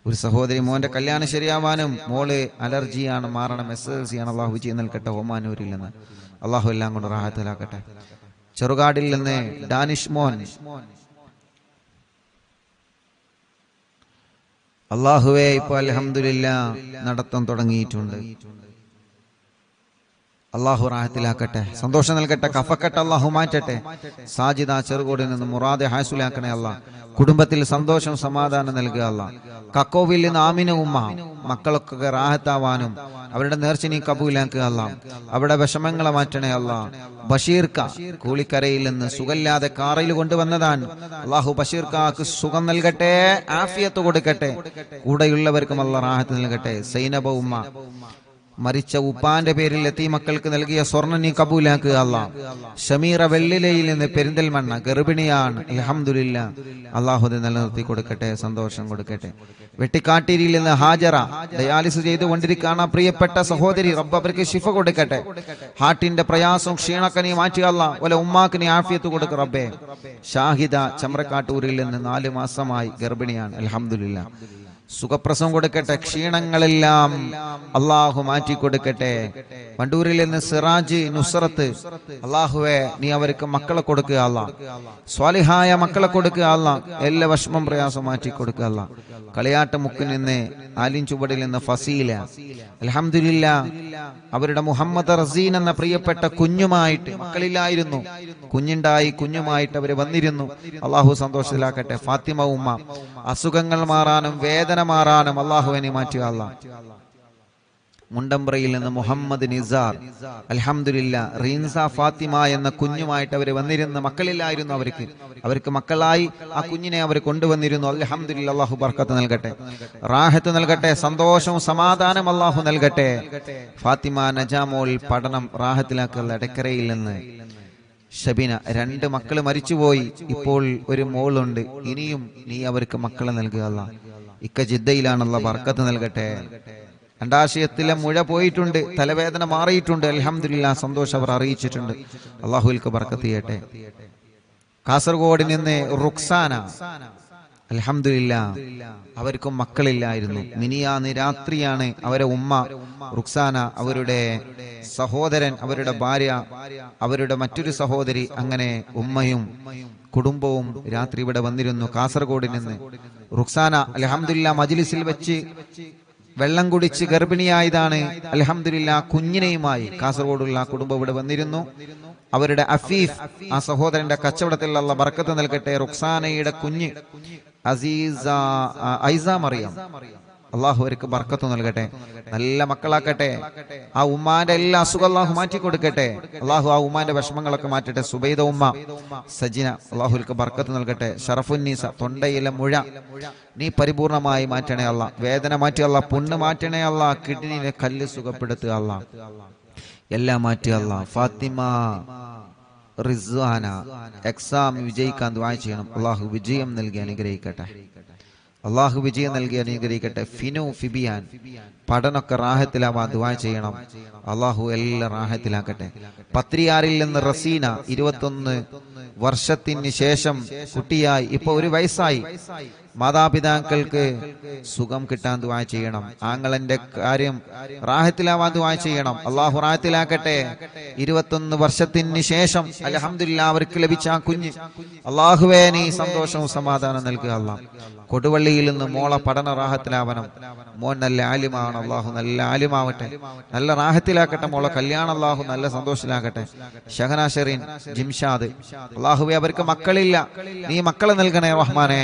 ഒരു സഹോദരി മോന്റെ കല്യാണം ശരിയാവാനും മോള് അലർജിയാണ്, മാറണം, SSLC ആണ്, അള്ളാഹു വിജയം നൽകട്ടെ. ഒമാനൂരിൽ നിന്ന് അള്ളാഹു എല്ലാം കൊണ്ട് റാഹത്തിലാക്കട്ടെ. ചെറുകാടിൽ നിന്ന് ഡാനിഷ് മോൻ, അള്ളാഹുവേ ഇപ്പൊ അൽഹംദുലില്ലാഹ് നടത്തം തുടങ്ങിയിട്ടുണ്ട്. അള്ളാഹു റാഹത്തിലാക്കട്ടെ, സന്തോഷം നൽകട്ടെ, കഫക്കെട്ട് അള്ളാഹു മാറ്റട്ടെ. സാജിദ ചെറുകോടിൽ നിന്ന് മുറാദെ ഹാസുലാക്കണേ അല്ലാ. കുടുംബത്തിൽ സന്തോഷം സമാധാനം നൽകുക അല്ലാ. കക്കോവിൽ നിന്ന് ആമിന ഉമ്മ, മക്കളൊക്കെ റാഹത്താവാനും അവരുടെ നേർച്ച നീ കബൂലാക്കുക അല്ലാ. അവിടെ വിഷമങ്ങളെ മാറ്റണേ അല്ലാ. ബഷീർക്ക കൂളിക്കരയിൽ നിന്ന് സുഖമില്ലാതെ കാറയിൽ കൊണ്ടുവന്നതാണ്. അള്ളാഹു ബഷീർക്കാക്ക് സുഖം നൽകട്ടെ, ആഫിയത്ത് കൊടുക്കട്ടെ. കൂടെയുള്ളവർക്കും അല്ലാഹ് റാഹത്ത് നൽകട്ടെ. സൈനബ ഉമ്മ, മരിച്ച ഉപ്പാന്റെ പേരിൽ എത്തി മക്കൾക്ക് നൽകിയ സ്വർണ്ണ നീ കബൂലാക്കുക അല്ലാ. ഷമീറ വെള്ളിലയിൽ നിന്ന് പെരിന്തൽമണ്ണ ഗർഭിണിയാണ്, അൽഹംദുലില്ലാഹ് അള്ളാഹു നിലനിർത്തി കൊടുക്കട്ടെ, സന്തോഷം കൊടുക്കട്ടെ. വെട്ടിക്കാട്ടിരിയിൽ നിന്ന് ഹാജറ ഡയാലിസിസ് ചെയ്തുകൊണ്ടിരിക്കുകയാണ് പ്രിയപ്പെട്ട സഹോദരി, റബ്ബ് അവർക്ക് ശിഫ കൊടുക്കട്ടെ. ഹാർട്ടിന്റെ പ്രയാസം ക്ഷീണക്കെ നീ മാറ്റുക അല്ലാ. ഓലെ ഉമ്മാക്ക് നീ ആഫിയത്ത് കൊടുക്ക റബ്ബേ. ഷാഹിദ ചമ്രക്കാട്ടൂരിൽ നിന്ന് 4 മാസമായി ഗർഭിണിയാണ്, അൽഹംദുലില്ലാഹ് സുഖപ്രസവം കൊടുക്കട്ടെ. ക്ഷീണങ്ങളെല്ലാം അള്ളാഹു മാറ്റി കൊടുക്കട്ടെ. വണ്ടൂരിൽ നിന്ന് സിറാജ് നുസ്രത്ത്, അള്ളാഹുവെ നീ അവർക്ക് മക്കളെ കൊടുക്കുക അല്ലാ. സ്വാലിഹായ മക്കളെ കൊടുക്കുക അല്ലാ. എല്ലാ വിഷമം പ്രയാസം മാറ്റി കൊടുക്കുക അല്ലാ. കളിയാട്ട മുക്കിൽ നിന്ന് ആലിൻ ചുവടിൽ നിന്ന് ഫസീല, അൽഹംദുലില്ലാഹ് അവരുടെ മുഹമ്മദ് റസീൻ എന്ന പ്രിയപ്പെട്ട കുഞ്ഞുമായിട്ട്, മക്കളില്ലായിരുന്നു, കുഞ്ഞുണ്ടായി, കുഞ്ഞുമായിട്ട് അവർ വന്നിരുന്നു. അള്ളാഹു സന്തോഷത്തിലാക്കട്ടെ. ഫാത്തിമ ഉമ്മ, അസുഖങ്ങൾ മാറാനും വേദന മാറാനും അള്ളാഹുവിനെ മാറ്റുക അല്ലാ. മുണ്ടമ്പ്രയിൽ നിന്ന് മുഹമ്മദ് നിസാർ, അൽഹംദുലില്ലാഹ് റീൻസ ഫാത്തിമ എന്ന കുഞ്ഞുമായിട്ട് അവർ വന്നിരുന്ന, മക്കളില്ലായിരുന്നു അവർക്ക് മക്കളായി ആ കുഞ്ഞിനെ അവർ കൊണ്ടുവന്നിരുന്നു. അൽഹംദുലില്ലാഹ് അള്ളാഹു ബർക്കത്ത് നൽകട്ടെ, റാഹത്ത് നൽകട്ടെ, സന്തോഷവും സമാധാനം അള്ളാഹു നൽകട്ടെ. ഫാത്തിമ നജാമോൾ പഠനം റാഹത്തിലാക്കുക. എടക്കരയിൽ നിന്ന് ഷബിന, 2 മക്കൾ മരിച്ചുപോയി, ഇപ്പോൾ ഒരു മോളുണ്ട്, ഇനിയും നീ അവർക്ക് മക്കളെ നൽകുക അല്ലാ. ഇക്ക ജിദ്ദയിലാണുള്ള, ബർക്കത്ത് നൽകട്ടെ. അണ്ടാശയത്തിലെ മുഴ പോയിട്ടുണ്ട്, തലവേദന മാറിയിട്ടുണ്ട്, അൽഹംദുലില്ലാഹ് സന്തോഷം അവർ അറിയിച്ചിട്ടുണ്ട്. അള്ളാഹുവിൽക്ക് ബർക്കത്ത് ചെയ്യട്ടെ. കാസർഗോഡ് നിന്ന് റുക്സാന, അൽഹംദുലില്ലാഹ് അവർക്കും മക്കളില്ലായിരുന്നു. മിനിയാന്ന് രാത്രിയാണ് അവരെ ഉമ്മ റുക്സാന, അവരുടെ സഹോദരൻ, അവരുടെ ഭാര്യ, അവരുടെ മറ്റൊരു സഹോദരി, അങ്ങനെ ഉമ്മയും കുടുംബവും രാത്രി ഇവിടെ വന്നിരുന്നു. കാസർഗോഡ് നിന്ന് റുക്സാന അൽഹംദുലില്ലാഹ് മജ്ലിസിൽ വെച്ച് വെള്ളം കുടിച്ച് ഗർഭിണിയായതാണ്. അൽഹംദുലില്ലാഹ് കുഞ്ഞിനെയുമായി കാസർഗോഡുള്ള കുടുംബം ഇവിടെ വന്നിരുന്നു. അവരുടെ അഫീഫ്, ആ സഹോദരന്റെ കച്ചവടത്തിൽ അല്ലാഹ് ബർക്കത്ത് നൽകട്ടെ. റുക്സാനയുടെ കുഞ്ഞ് ഐസ മറിയം, അള്ളാഹു അവർക്ക് ബർക്കത്ത് നൽകട്ടെ, നല്ല മക്കളാക്കട്ടെ. ആ ഉമ്മാന്റെ എല്ലാ അസുഖം അള്ളാഹു മാറ്റി കൊടുക്കട്ടെ. അള്ളാഹു ആ ഉമ്മാന്റെ വിഷമങ്ങളൊക്കെ മാറ്റട്ടെ. സുബൈദ ഉമ്മ സജിന, അള്ളാഹുൽക്ക് ബർക്കത്ത് നൽകട്ടെ. ഷറഫുന്നീസ, തൊണ്ടയിലെ മുഴ നീ പരിപൂർണമായി മാറ്റണേ അല്ലാ. വേദന മാറ്റി അല്ലാ. പുണ്ണ് മാറ്റണേ അല്ലാ. കിഡ്നിയിലെ കല്ല് സുഖപ്പെടുത്തുക അല്ലാ. എല്ലാം മാറ്റി അല്ലാ. ഫാത്തിമ റിസ്വാന എക്സാം വിജയിക്കാൻ ദുആ ചെയ്യണം. അള്ളാഹു വിജയം നൽകി അനുഗ്രഹിക്കട്ടെ. അള്ളാഹു വിജയം നൽകി അനുഗ്രഹിക്കട്ടെ. ഫിനു ഫിബിയാൻ, പഠനമൊക്കെ റാഹത്തിലാവാൻ ദുആ ചെയ്യണം. അള്ളാഹു എല്ലാം റാഹത്തിലാക്കട്ടെ. പത്രിയാറിൽ നിന്ന് റസീന, 21 വർഷത്തിന് ശേഷം കുട്ടിയായി, ഇപ്പൊ 1 വയസ്സായി. മാതാപിതാക്കൾക്ക് സുഖം കിട്ടാൻ ദുആ ചെയ്യണം. ആങ്ങളന്റെ കാര്യം റാഹത്തിലാവാൻ ദുആ ചെയ്യണം. അള്ളാഹു റാഹത്തിലാക്കട്ടെ. 21 വർഷത്തിന് ശേഷം അൽഹംദുലില്ലാഹ് അവർക്ക് ലഭിച്ച ആ കുഞ്ഞ്, അള്ളാഹുവേ നീ സന്തോഷവും സമാധാനം നൽകുക അല്ലാ. കൊടുവള്ളിയിൽ നിന്ന് മോളെ പഠന റാഹത്തിലാവണം. മോൻ നല്ല ആലിമാണ്, അള്ളാഹു നല്ല ആലിമാവട്ടെ, നല്ല റാഹത്തിലാക്കട്ടെ. മോളെ കല്യാണം അള്ളാഹു നല്ല സന്തോഷത്തിലാക്കട്ടെ. ഷഹന ഷെറീൻ, ജിംഷാദ്, അള്ളാഹുവേ അവർക്ക് മക്കളില്ല, നീ മക്കളെ നൽകണേ റഹ്മാനെ.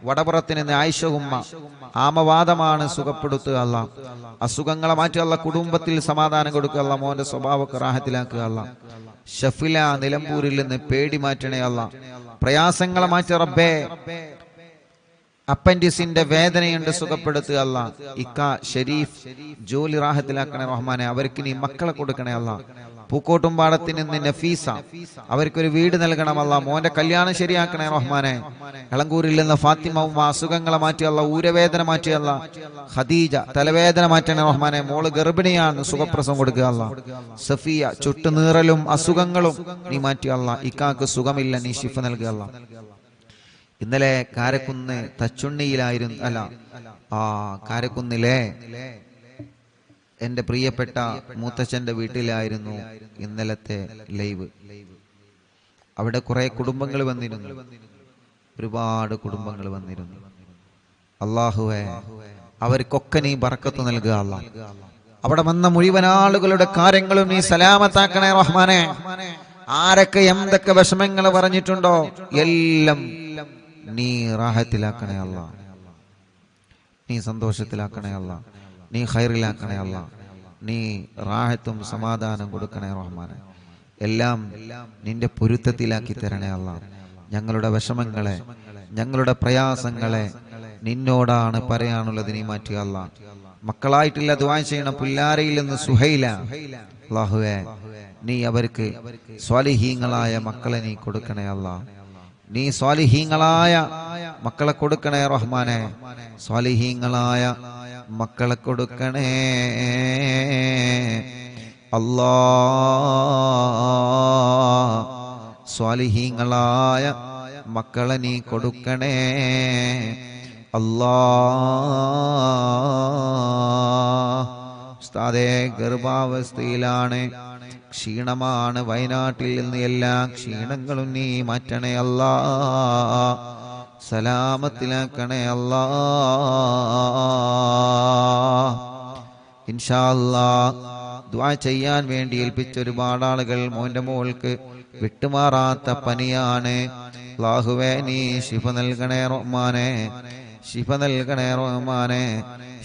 വടപുറത്തിന് നിന്ന് ആയിഷ ഉമ്മ, ആമവാദമാണ്, സുഖപ്പെടുത്തുക അല്ലാ. അസുഖങ്ങളെ മാറ്റുക അല്ലാ. കുടുംബത്തിൽ സമാധാനം കൊടുക്കുക അല്ലാ. മോന്റെ സ്വഭാവമൊക്കെ റാഹത്തിലാക്കുക അല്ലാ. ഷഫില നിലമ്പൂരിൽ നിന്ന് പേടി മാറ്റണേ അല്ലാ. പ്രയാസങ്ങളെ മാറ്റി റബ്ബേ. അപ്പൻഡിസിന്റെ വേദനയുണ്ട്, സുഖപ്പെടുത്തുക അല്ലാ. ഇക്ക ഷരീഫ് ജോലി റാഹത്തിലാക്കണേ റഹ്മാനെ. അവർക്ക് നീ മക്കളെ കൊടുക്കണേ അല്ലാ. പൂക്കോട്ടുംപാടത്തിൽ നിന്ന് നഫീസ, അവർക്കൊരു വീട് നൽകണം അല്ലാ. മോന്റെ കല്യാണം ശരിയാക്കണേ റഹ്മാനെ. എളങ്കൂരിൽ നിന്ന് ഫാത്തിമ അസുഖങ്ങളെ മാറ്റിയല്ല, ഊരവേദന മാറ്റിയല്ല. ഖദീജ തലവേദന മാറ്റണേ റഹ്മാനെ. മോള് ഗർഭിണിയാണ്, സുഖപ്രസവം കൊടുക്കുക അല്ലാ. സഫിയ ചുട്ടുനീറലും അസുഖങ്ങളും നീ മാറ്റിയല്ല. ഇക്കാക്ക് സുഖമില്ല, നീ ശിഫ നൽകുക അല്ലാ. ഇന്നലെ കാരക്കുന്ന് തച്ചുണ്ണിയിലായിരുന്നു, അല്ല കാരക്കുന്നിലെ എന്റെ പ്രിയപ്പെട്ട മൂത്തച്ഛന്റെ വീട്ടിലായിരുന്നു ഇന്നലത്തെ ലൈവ്. അവിടെ കുറെ കുടുംബങ്ങൾ വന്നിരുന്നു, ഒരുപാട് കുടുംബങ്ങൾ വന്നിരുന്നു. അല്ലാഹുവേ, അവർക്കൊക്കെ നീ ബർക്കത്ത് നൽകുക അല്ലാ. അവിടെ വന്ന മുഴുവൻ ആളുകളുടെ കാര്യങ്ങളും നീ സലാമത്താക്കണേ റഹ്മാനെ. ആരൊക്കെ എന്തൊക്കെ വിഷമങ്ങൾ പറഞ്ഞിട്ടുണ്ടോ എല്ലാം നീ റാഹത്തിലാക്കണേ അല്ലാ, നീ സന്തോഷത്തിലാക്കണേ അല്ലാ, നീ ഖൈറിലാക്കണേ അല്ലാ, നീ റാഹത്തും സമാധാനം കൊടുക്കണേ റഹ്മാനെ. എല്ലാം നിന്റെ പൊരുത്തത്തിലാക്കി തരണേ അല്ലാ. ഞങ്ങളുടെ വിഷമങ്ങളെ, ഞങ്ങളുടെ പ്രയാസങ്ങളെ നിന്നോടാണ് പറയാനുള്ളത്, നീ മാറ്റുക അല്ലാ. മക്കളായിട്ടില്ല ദുആ ചെയ്യണം. പുല്ലാരയിൽ നിന്ന് സുഹൈല, അല്ലാഹുവേ നീ അവർക്ക് സ്വാലിഹീങ്ങളായ മക്കളെ നീ കൊടുക്കണേ അല്ലാ. നീ സ്വാലിഹീങ്ങളായ മക്കളെ കൊടുക്കണേ റഹ്മാനെ. സ്വാലിഹീങ്ങളായ മക്കളെ കൊടുക്കണേ അല്ലാ. സ്വാലിഹീങ്ങളായ മക്കളെ നീ കൊടുക്കണേ അല്ലാ. ഉസ്താദേ ഗർഭാവസ്ഥയിലാണ്, ക്ഷീണമാണ്. വയനാട്ടിൽ നിന്ന് എല്ലാ ക്ഷീണങ്ങളും നീ മാറ്റണേ അല്ലാ, സലാമത്തിലാക്കണേ അല്ലാ. ഇൻഷാ അല്ലാ ദുആ ചെയ്യാൻ വേണ്ടി ഏൽപ്പിച്ച ഒരുപാട് ആളുകൾ. മോന്റെ മോൾക്ക് വിട്ടുമാറാത്ത പനിയാണ്. അല്ലാഹുവേ നീ ശിഫ നൽകണേ റഹ്മാനെ, ശിഫ നൽകണേ റഹ്മാനെ,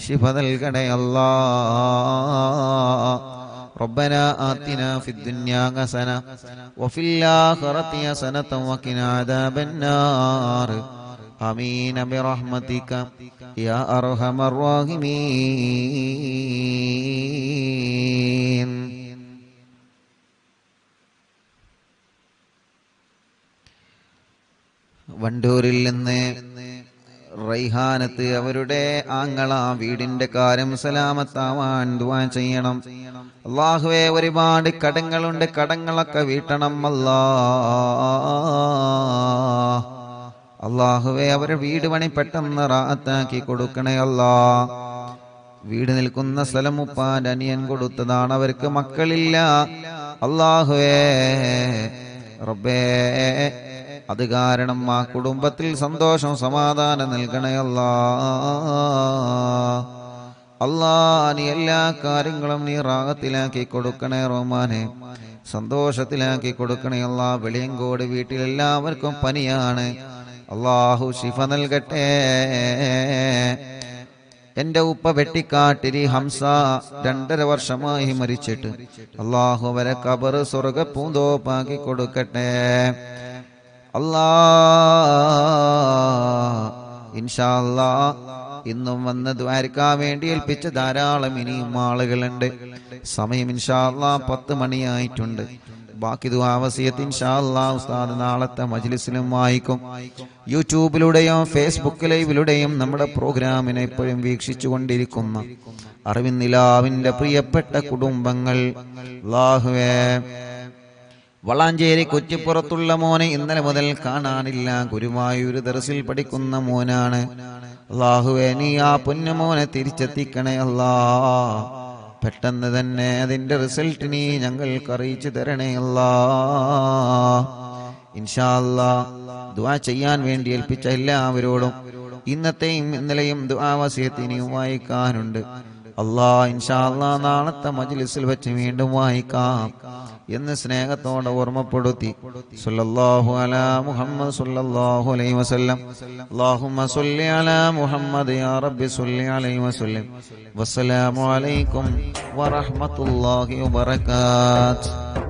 ശിഫ നൽകണേ അല്ലാ. ربنا آتنا في الدنيا حسنة وفي الآخرة حسنة وقنا عذاب النار. آمين برحمتك يا أرحم الراحمين. വണ്ടൂരിൽ നിന്ന് റൈഹാനത്ത് അവരുടെ ആങ്ങള വീടിന്റെ കാര്യം സലാമത്താവാൻ ദുആ ചെയ്യണം. അല്ലാഹുവേ ഒരുപാട് കടങ്ങളുണ്ട്, കടങ്ങളൊക്കെ വീട്ടണം അല്ലാ. അല്ലാഹുവേ അവരെ വീട് പണി പെട്ടെന്ന് റാഹത്താക്കി കൊടുക്കണേ അല്ലാ. വീട് നിൽക്കുന്ന സ്ഥലം ഉപ്പാന്റെ അനിയൻ കൊടുത്തതാണ്, അവർക്ക് മക്കളില്ല. അല്ലാഹുവേ റബ്ബേ അത് കാരണം ആ കുടുംബത്തിൽ സന്തോഷം സമാധാനം നൽകണേ അല്ലാ. അല്ലാ നീ എല്ലാ കാര്യങ്ങളും നീ റാഹത്തിലാക്കി കൊടുക്കണേ റഹ്മാനെ, സന്തോഷത്തിലാക്കി കൊടുക്കണേ അല്ലാ. വെളിയങ്കോട് വീട്ടിലെല്ലാവർക്കും പനിയാണ്, അല്ലാഹു ശിഫ നൽകട്ടെ. എന്റെ ഉപ്പ വെട്ടിക്കാട്ടിരി ഹംസ 2.5 വർഷമായി മരിച്ചിട്ട്, അല്ലാഹു അവരെ ഖബർ സ്വർഗ്ഗ പൂന്തോപ്പാക്കി കൊടുക്കട്ടെ അല്ലാ. ഇൻഷാ അല്ലാ ഇന്നും വന്ന് ദ്വാരക്കാൻ വേണ്ടി ഏൽപ്പിച്ച ധാരാളം ഇനിയും ആളുകളുണ്ട്. സമയം ഇൻഷാ അല്ലാ 10 മണിയായിട്ടുണ്ട്. ബാക്കി ദുആ വസിയത്ത് ഇൻഷാ അല്ലാ ഉസ്താദ് നാളത്തെ മജ്ലിസിലും വായിക്കും. യൂട്യൂബിലൂടെയും ഫേസ്ബുക്ക് ലൈവിലൂടെയും നമ്മുടെ പ്രോഗ്രാമിനെ എപ്പോഴും വീക്ഷിച്ചു കൊണ്ടിരിക്കുന്ന അറിവിൻ നിലാവിന്റെ പ്രിയപ്പെട്ട കുടുംബങ്ങൾ, അല്ലാഹുവേ വളാഞ്ചേരി കുറ്റിപ്പുറത്തുള്ള മോനെ ഇന്നലെ മുതൽ കാണാനില്ല. ഗുരുവായൂർ ദർസിൽ പഠിക്കുന്ന മോനാണ്. അല്ലാഹുവേ നീ ആ പൊന്നുമോനെ തിരിച്ചെത്തിക്കണേ അല്ലാ. പെട്ടെന്ന് തന്നെ അതിന്റെ റിസൾട്ട് നീ ഞങ്ങൾക്ക് അറിയിച്ചു തരണേ അല്ലാ. ഇൻഷാ അല്ലാ ദുആ ചെയ്യാൻ വേണ്ടി ഏൽപ്പിച്ച എല്ലാവരോടും ഇന്നത്തെയും ഇന്നലെയും ദുആ വസിയത്ത് ഇനിയും വായിക്കാനുണ്ട്. അല്ലാ ഇൻഷാ അല്ലാ നാളത്തെ മജ്ലിസിൽ വെച്ച് വീണ്ടും വായിക്കാം എന്ന് സ്നേഹത്തോടെ ഓർമ്മപ്പെടുത്തി. സല്ലല്ലാഹു അലാ മുഹമ്മദ് സല്ലല്ലാഹു അലൈഹി വസല്ലം. അല്ലാഹുമ്മ സ്വല്ലി അലാ മുഹമ്മദ് യാ റബ്ബി സ്വല്ലി അലൈഹി വസല്ലം. വസ്സലാമു അലൈക്കും വറഹ്മത്തുള്ളാഹി വബറകാതുഹു.